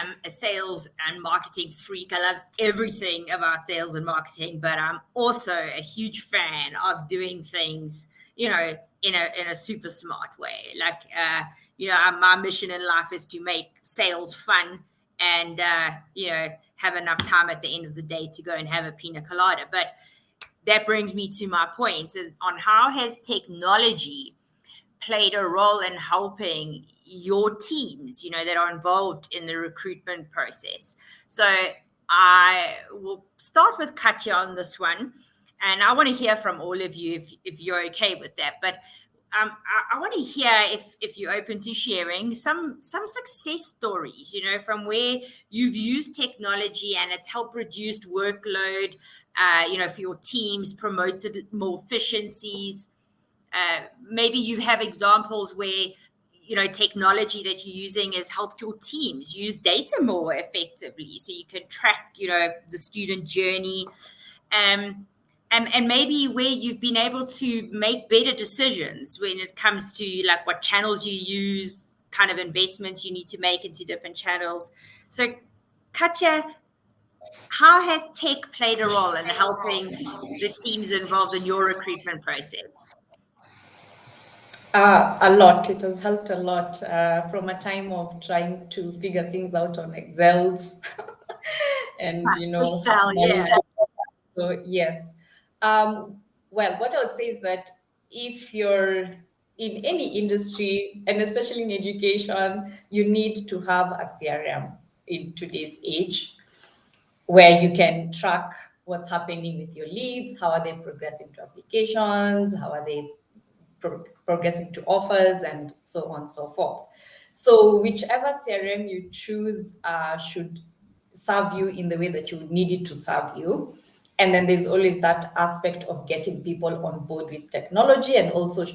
am a sales and marketing freak. I love everything about sales and marketing, but I'm also a huge fan of doing things, in a super smart way. Like, my mission in life is to make sales fun and, have enough time at the end of the day to go and have a pina colada. But that brings me to my point is on how has technology played a role in helping, your teams, that are involved in the recruitment process. So I will start with Katja on this one, and I want to hear from all of you if you're okay with that. But I want to hear if you're open to sharing some success stories, from where you've used technology and it's helped reduce workload, for your teams, promoted more efficiencies. Maybe you have examples where, technology that you're using has helped your teams use data more effectively, so you can track, the student journey. And maybe where you've been able to make better decisions when it comes to like what channels you use, kind of investments you need to make into different channels. So, Katja, how has tech played a role in helping the teams involved in your recruitment process? A lot. It has helped a lot from a time of trying to figure things out on Excels and, Excel, yeah. So, yes. Well, what I would say is that if you're in any industry, and especially in education, you need to have a CRM in today's age where you can track what's happening with your leads, how are they progressing to applications, how are they progressing to offers, and so on and so forth. So whichever CRM you choose should serve you in the way that you need it to serve you. And then there's always that aspect of getting people on board with technology, and also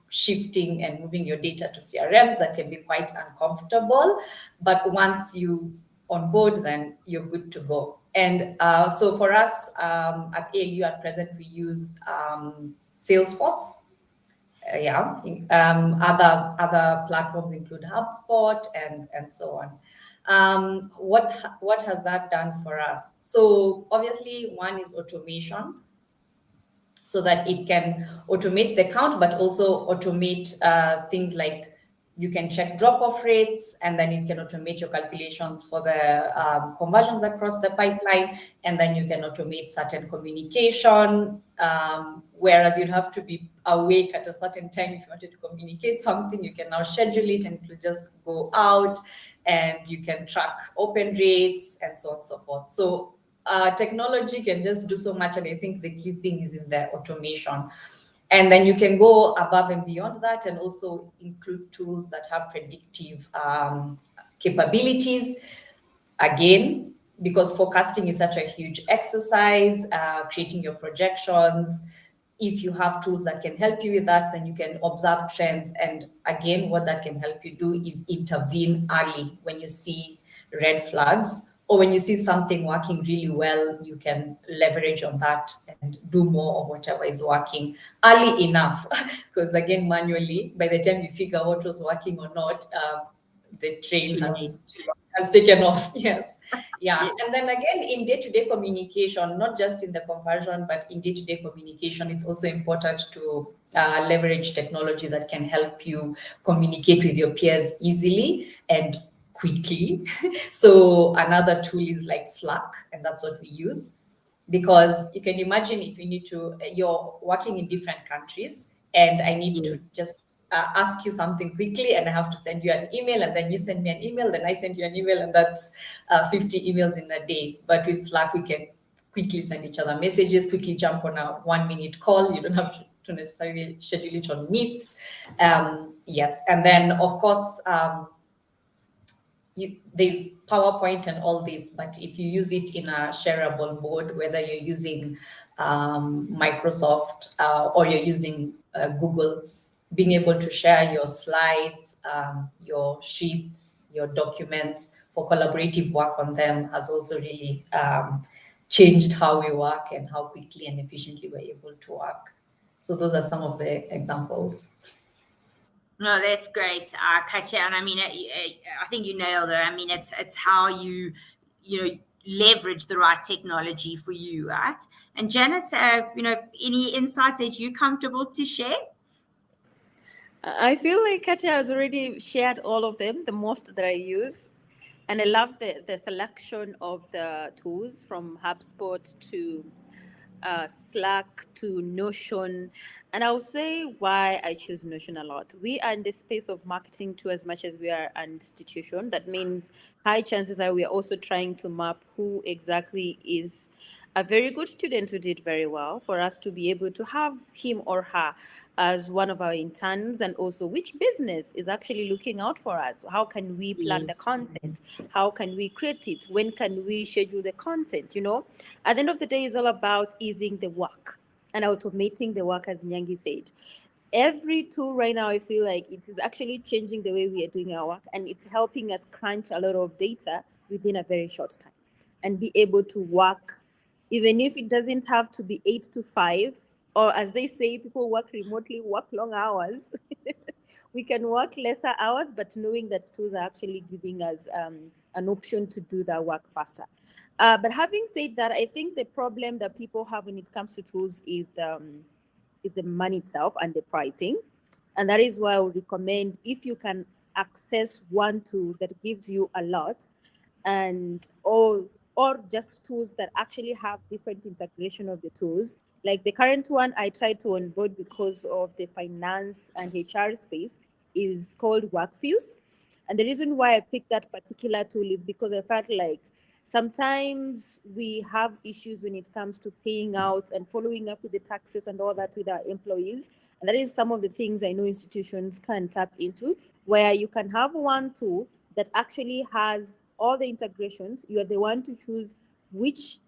shifting and moving your data to CRMs that can be quite uncomfortable. But once you on board, then you're good to go. And so for us at ALU at present, we use Salesforce. Other platforms include HubSpot and so on. What has that done for us? So obviously, one is automation, so that it can automate the count, but also automate things like you can check drop-off rates, and then it can automate your calculations for the conversions across the pipeline, and then you can automate certain communication, whereas you'd have to be awake at a certain time if you wanted to communicate something. You can now schedule it, and it will just go out, and you can track open rates and so on and so forth. So technology can just do so much, and I think the key thing is in the automation. And then you can go above and beyond that, and also include tools that have predictive capabilities. Again, because forecasting is such a huge exercise, creating your projections. If you have tools that can help you with that, then you can observe trends. And again, what that can help you do is intervene early when you see red flags, or when you see something working really well, you can leverage on that and do more of whatever is working early enough. Because again, manually, by the time you figure out what was working or not, the train has taken off. Yes. Yeah. And then again, in day-to-day communication, not just in the conversion, but in day-to-day communication, it's also important to leverage technology that can help you communicate with your peers easily and quickly. So another tool is like Slack, and that's what we use, because you can imagine if you're working in different countries, and I need to just ask you something quickly, and I have to send you an email, and then you send me an email, then I send you an email, and that's 50 emails in a day. But with Slack, we can quickly send each other messages, quickly jump on a 1-minute call. You don't have to necessarily schedule it on Meets. Yes. And then, of course, there's PowerPoint and all this, but if you use it in a shareable mode, whether you're using Microsoft or you're using Google, being able to share your slides, your sheets, your documents for collaborative work on them has also really changed how we work and how quickly and efficiently we're able to work. So those are some of the examples. No, that's great, Katja. And I mean, I think you nailed it. I mean, it's how you leverage the right technology for you, right? And Janet, any insights that you're comfortable to share? I feel like Katja has already shared all of them, the most that I use. And I love the selection of the tools, from HubSpot to Slack to Notion. And I'll say why I choose Notion a lot. We are in the space of marketing too, as much as we are an institution. That means high chances are we are also trying to map who exactly is a very good student who did very well, for us to be able to have him or her as one of our interns, and also which business is actually looking out for us. How can we plan the Yes. content? How can we create it? When can we schedule the content? You know, at the end of the day, it's all about easing the work and automating the work, as Nyangi said. Every tool right now, I feel like it is actually changing the way we are doing our work, and it's helping us crunch a lot of data within a very short time and be able to work, even if it doesn't have to be 8 to 5, or as they say, people work remotely, work long hours. We can work lesser hours, but knowing that tools are actually giving us an option to do that work faster. But having said that, I think the problem that people have when it comes to tools is the money itself and the pricing. And that is why I would recommend, if you can access one tool that gives you a lot, and or just tools that actually have different integration of the tools. Like the current one I tried to onboard because of the finance and HR space is called Workfuse. And the reason why I picked that particular tool is because I felt like sometimes we have issues when it comes to paying out and following up with the taxes and all that with our employees. And that is some of the things I know institutions can tap into, where you can have one tool that actually has all the integrations. You are the one to choose which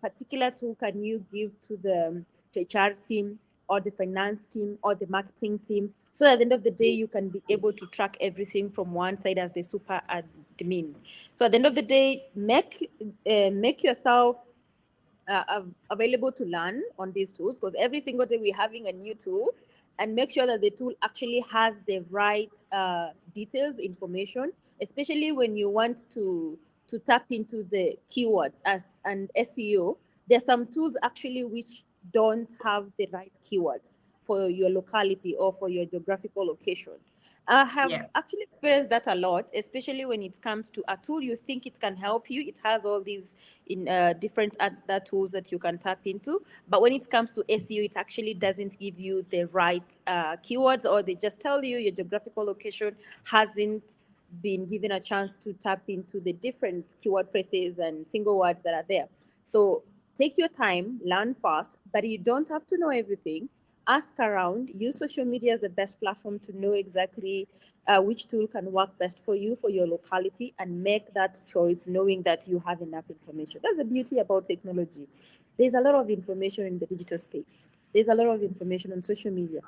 particular tool can you give to the HR team or the finance team or the marketing team. So at the end of the day, you can be able to track everything from one side as the super admin. So at the end of the day, make yourself available to learn on these tools, because every single day we're having a new tool, and make sure that the tool actually has the right details, information, especially when you want to tap into the keywords as an SEO. There's some tools actually which don't have the right keywords for your locality or for your geographical location. I have actually experienced that a lot, especially when it comes to a tool you think it can help you. It has all these in different other tools that you can tap into. But when it comes to SEO, it actually doesn't give you the right keywords, or they just tell you your geographical location hasn't been given a chance to tap into the different keyword phrases and single words that are there. So take your time, learn fast, but you don't have to know everything. Ask around, use social media as the best platform to know exactly which tool can work best for you, for your locality, and make that choice knowing that you have enough information. That's the beauty about technology. There's a lot of information in the digital space. There's a lot of information on social media.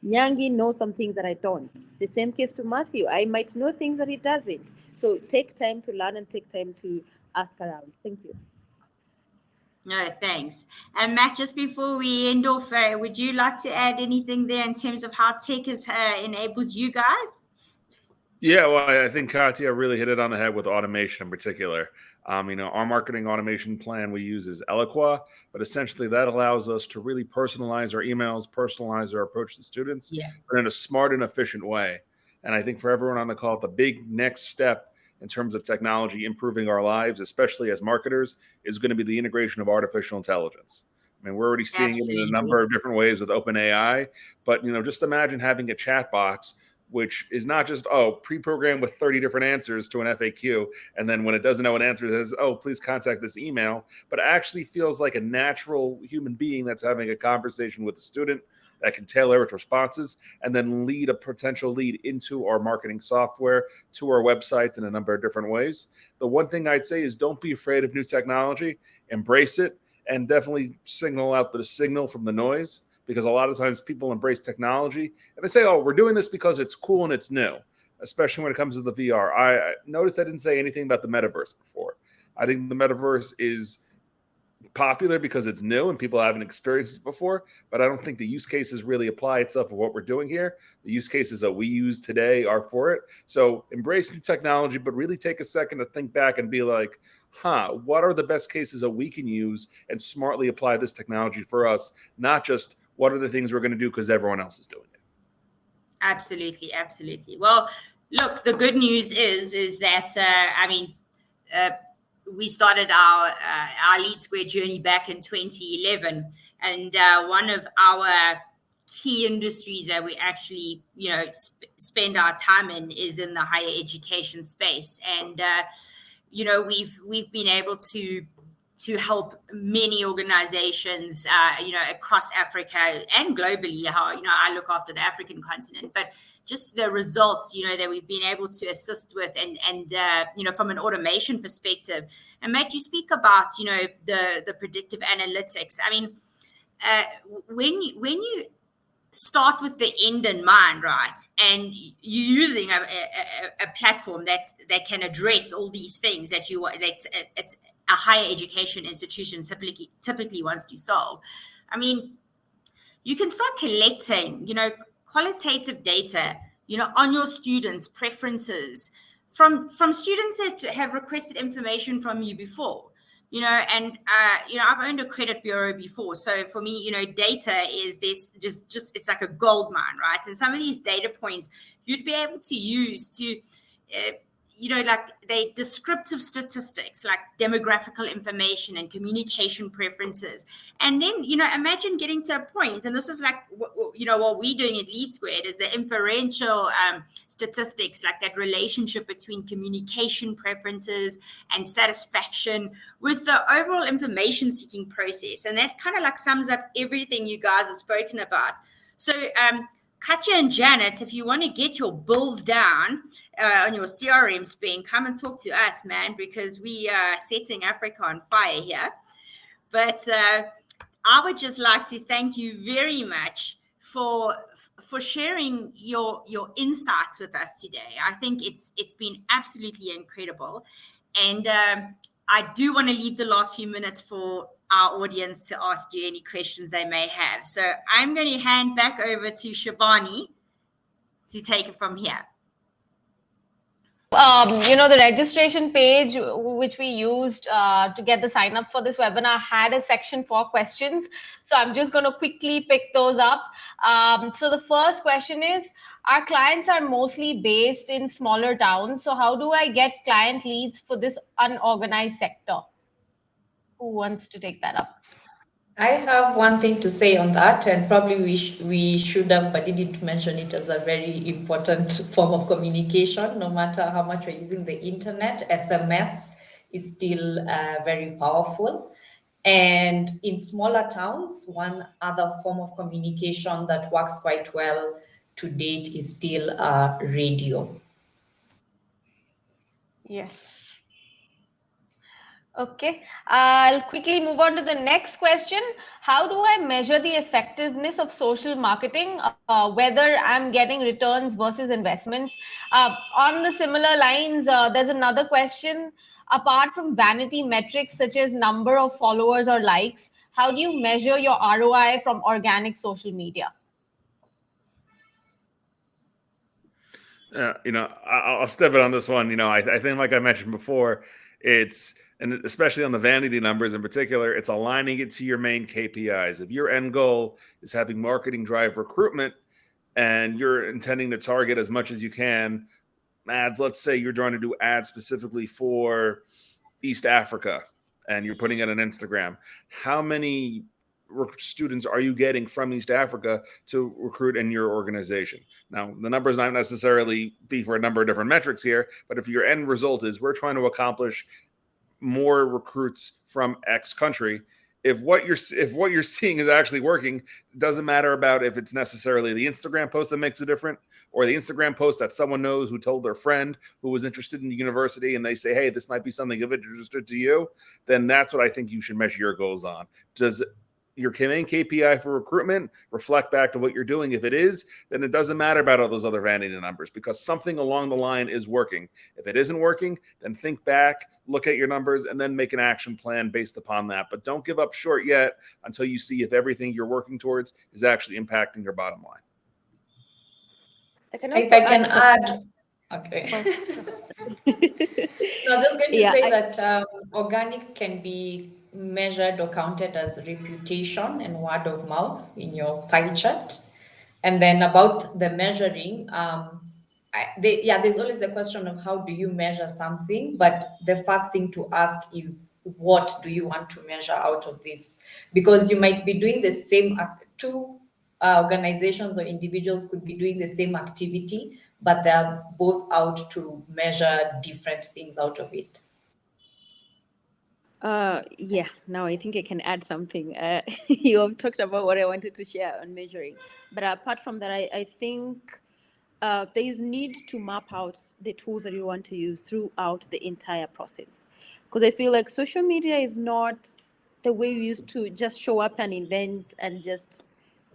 Nyangi knows some things that I don't. The same case to Matthew. I might know things that he doesn't. So take time to learn and take time to ask around. Thank you. No, thanks. And Matt, just before we end off, would you like to add anything there in terms of how tech has enabled you guys? Yeah, well, I think Katya really hit it on the head with automation in particular. Our marketing automation plan we use is Eloqua, but essentially that allows us to really personalize our emails, personalize our approach to students, but in a smart and efficient way. And I think for everyone on the call, the big next step in terms of technology improving our lives, especially as marketers, is going to be the integration of artificial intelligence. I mean, we're already seeing it in a number of different ways with OpenAI, but just imagine having a chat box which is not just, pre-programmed with 30 different answers to an FAQ. And then when it doesn't know an answer, it says, please contact this email, but actually feels like a natural human being that's having a conversation with a student that can tailor its responses and then lead a potential lead into our marketing software, to our websites in a number of different ways. The one thing I'd say is don't be afraid of new technology, embrace it, and definitely signal out the signal from the noise. Because a lot of times people embrace technology and they say, we're doing this because it's cool and it's new, especially when it comes to the VR. I noticed I didn't say anything about the metaverse before. I think the metaverse is popular because it's new and people haven't experienced it before, but I don't think the use cases really apply itself for what we're doing here. The use cases that we use today are for it. So embrace new technology, but really take a second to think back and be like, what are the best cases that we can use and smartly apply this technology for us, not just what are the things we're going to do because everyone else is doing it. Absolutely. Well, look, the good news is that, we started our Lead Square journey back in 2011, and one of our key industries that we actually, spend our time in is in the higher education space. And we've been able to help many organizations, across Africa and globally. I look after the African continent, but just the results, that we've been able to assist with, and from an automation perspective. And Matt, you speak about, the predictive analytics. I mean, when you start with the end in mind, right, and you're using a platform that can address all these things that it's a higher education institution typically wants to solve. I mean, you can start collecting, qualitative data, on your students' preferences from students that have requested information from you before. I've owned a credit bureau before. So for me, data is this just it's like a gold mine, right? And some of these data points you'd be able to use to, like they descriptive statistics, like demographical information and communication preferences. And then, imagine getting to a point, and this is like, what we're doing at Lead Squared is the inferential statistics, like that relationship between communication preferences and satisfaction with the overall information seeking process. And that kind of like sums up everything you guys have spoken about. So, Katja and Janet, if you want to get your bills down on your CRM spend, come and talk to us, man, because we are setting Africa on fire here. But I would just like to thank you very much for sharing your insights with us today. I think it's been absolutely incredible. And I do want to leave the last few minutes for our audience to ask you any questions they may have. So I'm going to hand back over to Shabani to take it from here. The registration page which we used to get the sign up for this webinar had a section for questions. So I'm just going to quickly pick those up. So the first question is, our clients are mostly based in smaller towns. So how do I get client leads for this unorganized sector? Who wants to take that up? I have one thing to say on that, and probably we should have, but didn't mention it as a very important form of communication. No matter how much we're using the internet, SMS is still very powerful. And in smaller towns, one other form of communication that works quite well to date is still radio. Yes. Okay, I'll quickly move on to the next question. How do I measure the effectiveness of social marketing, whether I'm getting returns versus investments? On the similar lines, there's another question. Apart from vanity metrics such as number of followers or likes, how do you measure your ROI from organic social media? I'll step in on this one. I think, like I mentioned before, and especially on the vanity numbers in particular, it's aligning it to your main KPIs. If your end goal is having marketing drive recruitment and you're intending to target as much as you can ads, let's say you're trying to do ads specifically for East Africa and you're putting it on Instagram, how many students are you getting from East Africa to recruit in your organization? Now, the numbers not necessarily be for a number of different metrics here, but if your end result is we're trying to accomplish more recruits from X country, if what you're seeing is actually working, it doesn't matter about if it's necessarily the Instagram post that makes it different or the Instagram post that someone knows who told their friend who was interested in the university and they say, hey, this might be something of interest to you, then that's what I think you should measure your goals on. Does your main KPI for recruitment reflect back to what you're doing? If it is, then it doesn't matter about all those other vanity numbers because something along the line is working. If it isn't working, then think back, look at your numbers, and then make an action plan based upon that. But don't give up short yet until you see if everything you're working towards is actually impacting your bottom line. If I can add. Okay. I was just going to say that organic can be measured or counted as reputation and word of mouth in your pie chart. And then about the measuring, there's always the question of how do you measure something, but the first thing to ask is what do you want to measure out of this? Because you might be doing the same two organizations or individuals could be doing the same activity, but they're both out to measure different things out of it. Yeah, now I think I can add something. You have talked about what I wanted to share on measuring. But apart from that, I think there is need to map out the tools that you want to use throughout the entire process. Because I feel like social media is not the way we used to just show up an event and just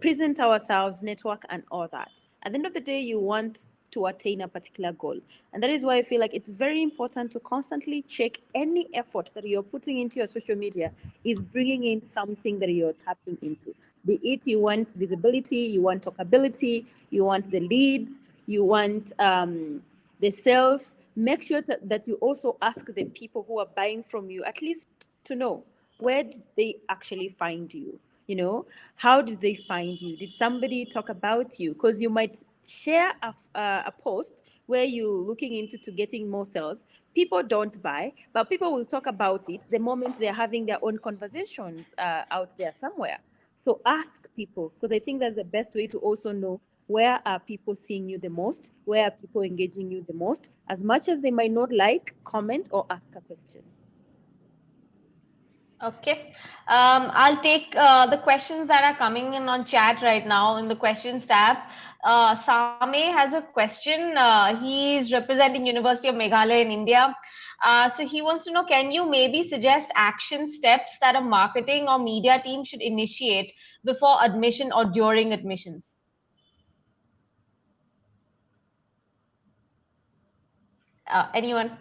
present ourselves, network, and all that. At the end of the day, you want to attain a particular goal. And that is why I feel like it's very important to constantly check any effort that you're putting into your social media is bringing in something that you're tapping into. Be it you want visibility, you want talkability, you want the leads, you want the sales. Make sure that you also ask the people who are buying from you, at least to know, where did they actually find you? You know, how did they find you? Did somebody talk about you? Because you might share a post where you're looking into to getting more sales. People don't buy, but people will talk about it the moment they're having their own conversations out there somewhere. So ask people, because I think that's the best way to also know where are people seeing you the most, where are people engaging you the most, as much as they might not like, comment, or ask a question. Okay. I'll take the questions that are coming in on chat right now in the questions tab. Same has a question. He's representing University of Meghalaya in India. So he wants to know, can you maybe suggest action steps that a marketing or media team should initiate before admission or during admissions? Anyone?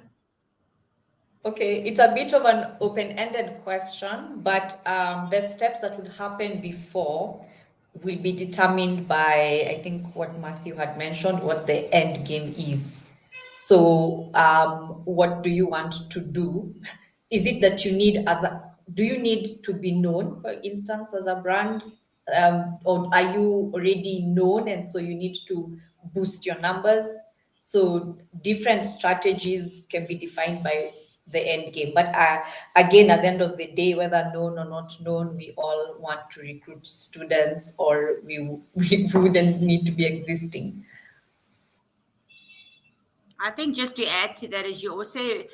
Okay, it's a bit of an open-ended question, but the steps that would happen before will be determined by, I think, what Matthew had mentioned, what the end game is. So, what do you want to do? Is it that you need do you need to be known, for instance, as a brand? Or are you already known and so you need to boost your numbers? So different strategies can be defined by the end game. But again, at the end of the day, whether known or not known, we all want to recruit students, or we wouldn't need to be existing. I think just to add to that is you also, a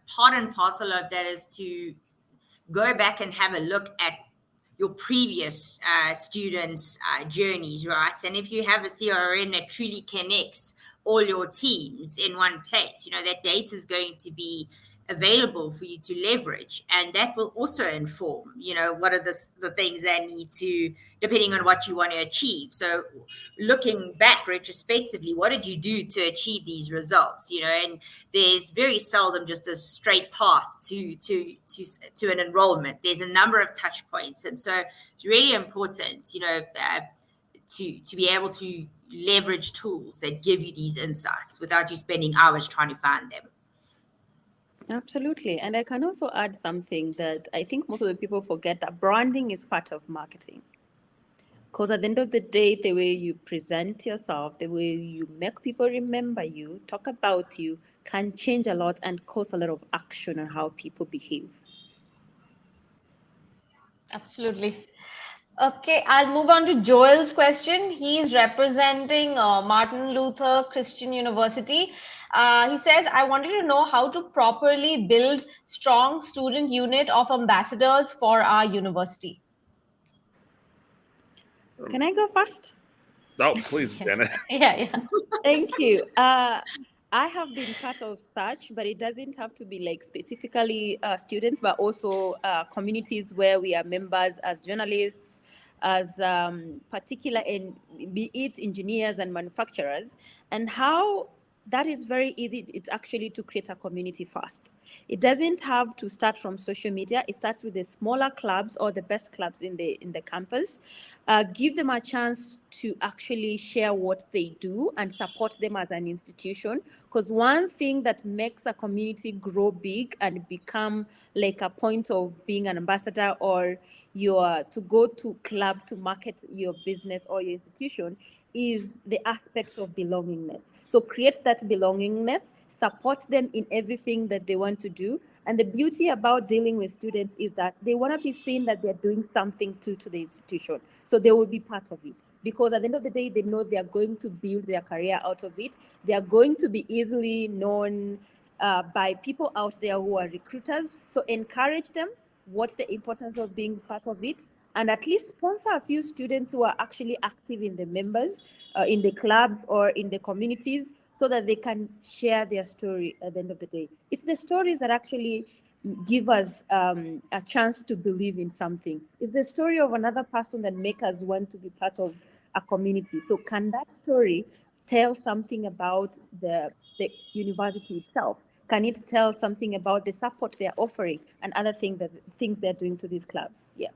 part and parcel of that is to go back and have a look at your previous students' journeys, right? And if you have a CRM that truly connects all your teams in one place, that data is going to be available for you to leverage, and that will also inform what are the things that need to, depending on what you want to achieve. So looking back retrospectively, what did you do to achieve these results? And there's very seldom just a straight path to an enrollment. There's a number of touch points, and so it's really important to be able to leverage tools that give you these insights without you spending hours trying to find them. Absolutely. And I can also add something that I think most of the people forget, that branding is part of marketing. Because at the end of the day, the way you present yourself, the way you make people remember you, talk about you, can change a lot and cause a lot of action on how people behave. Absolutely. Okay, I'll move on to Joel's question. He's representing Martin Luther Christian University. He says, I wanted to know how to properly build strong student unit of ambassadors for our university. Can I go first? Oh, please, Janet. Yeah. Thank you. I have been part of such, but it doesn't have to be like specifically students, but also communities where we are members as journalists, as particular, and be it engineers and manufacturers, and how that is very easy. It's actually to create a community first. It doesn't have to start from social media. It starts with the smaller clubs or the best clubs in the campus. Give them a chance to actually share what they do and support them as an institution. Because one thing that makes a community grow big and become like a point of being an ambassador, or to go to club to market your business or your institution, is the aspect of belongingness. So create that belongingness, support them in everything that they want to do. And the beauty about dealing with students is that they want to be seen that they're doing something to the institution. So they will be part of it. Because at the end of the day, they know they are going to build their career out of it. They are going to be easily known by people out there who are recruiters. So encourage them. What's the importance of being part of it? And at least sponsor a few students who are actually active in the members, in the clubs or in the communities, so that they can share their story at the end of the day. It's the stories that actually give us a chance to believe in something. It's the story of another person that make us want to be part of a community. So can that story tell something about the university itself? Can it tell something about the support they're offering and other things they're doing to this club? Yeah.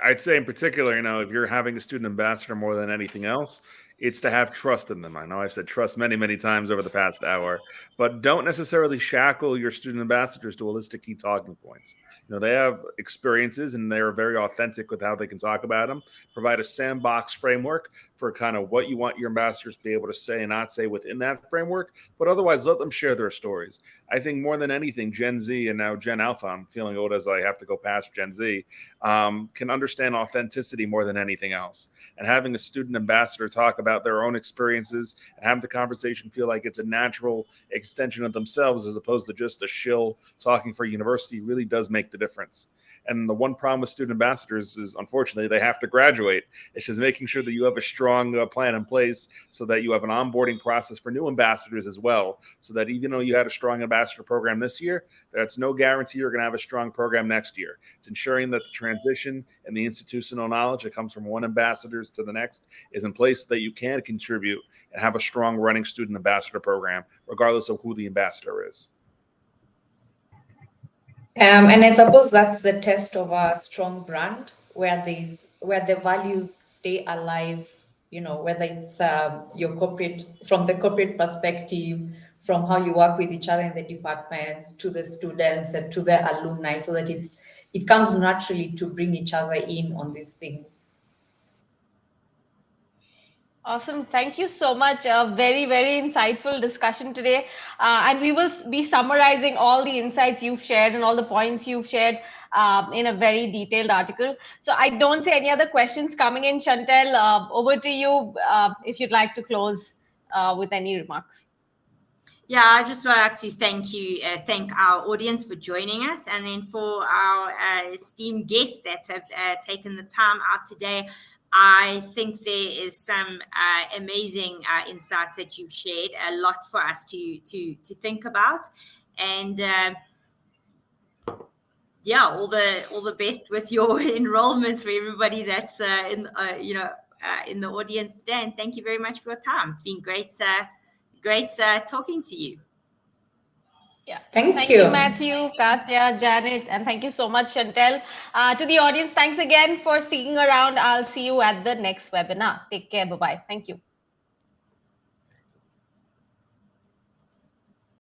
I'd say in particular, if you're having a student ambassador more than anything else, it's to have trust in them. I know I've said trust many, many times over the past hour, but don't necessarily shackle your student ambassadors to a list of key talking points. They have experiences and they're very authentic with how they can talk about them. Provide a sandbox framework for kind of what you want your ambassadors to be able to say and not say within that framework, but otherwise let them share their stories. I think more than anything, Gen Z and now Gen Alpha, I'm feeling old as I have to go past Gen Z, can understand authenticity more than anything else. And having a student ambassador talk about their own experiences and have the conversation feel like it's a natural extension of themselves as opposed to just a shill talking for university really does make the difference. And the one problem with student ambassadors is, unfortunately, they have to graduate. It's just making sure that you have a strong plan in place so that you have an onboarding process for new ambassadors as well, so that even though you had a strong ambassador program this year, that's no guarantee you're going to have a strong program next year. It's ensuring that the transition and the institutional knowledge that comes from one ambassador to the next is in place so that you can contribute and have a strong running student ambassador program, regardless of who the ambassador is. And I suppose that's the test of a strong brand, where the values stay alive. Whether it's from the corporate perspective, from how you work with each other in the departments, to the students and to the alumni, so that it comes naturally to bring each other in on these things. Awesome. Thank you so much. A very, very insightful discussion today. And we will be summarizing all the insights you've shared and all the points you've shared in a very detailed article. So I don't see any other questions coming in. Chantel, over to you if you'd like to close with any remarks. Yeah, I just want to actually thank our audience for joining us, and then for our esteemed guests that have taken the time out today. I think there is some amazing insights that you've shared, a lot for us to think about, and all the best with your enrollments for everybody that's in the audience today. And thank you very much for your time. It's been great talking to you. Yeah. Thank you, Matthew, Katya, Janet, and thank you so much, Chantel. To the audience, thanks again for sticking around. I'll see you at the next webinar. Take care. Bye-bye. Thank you.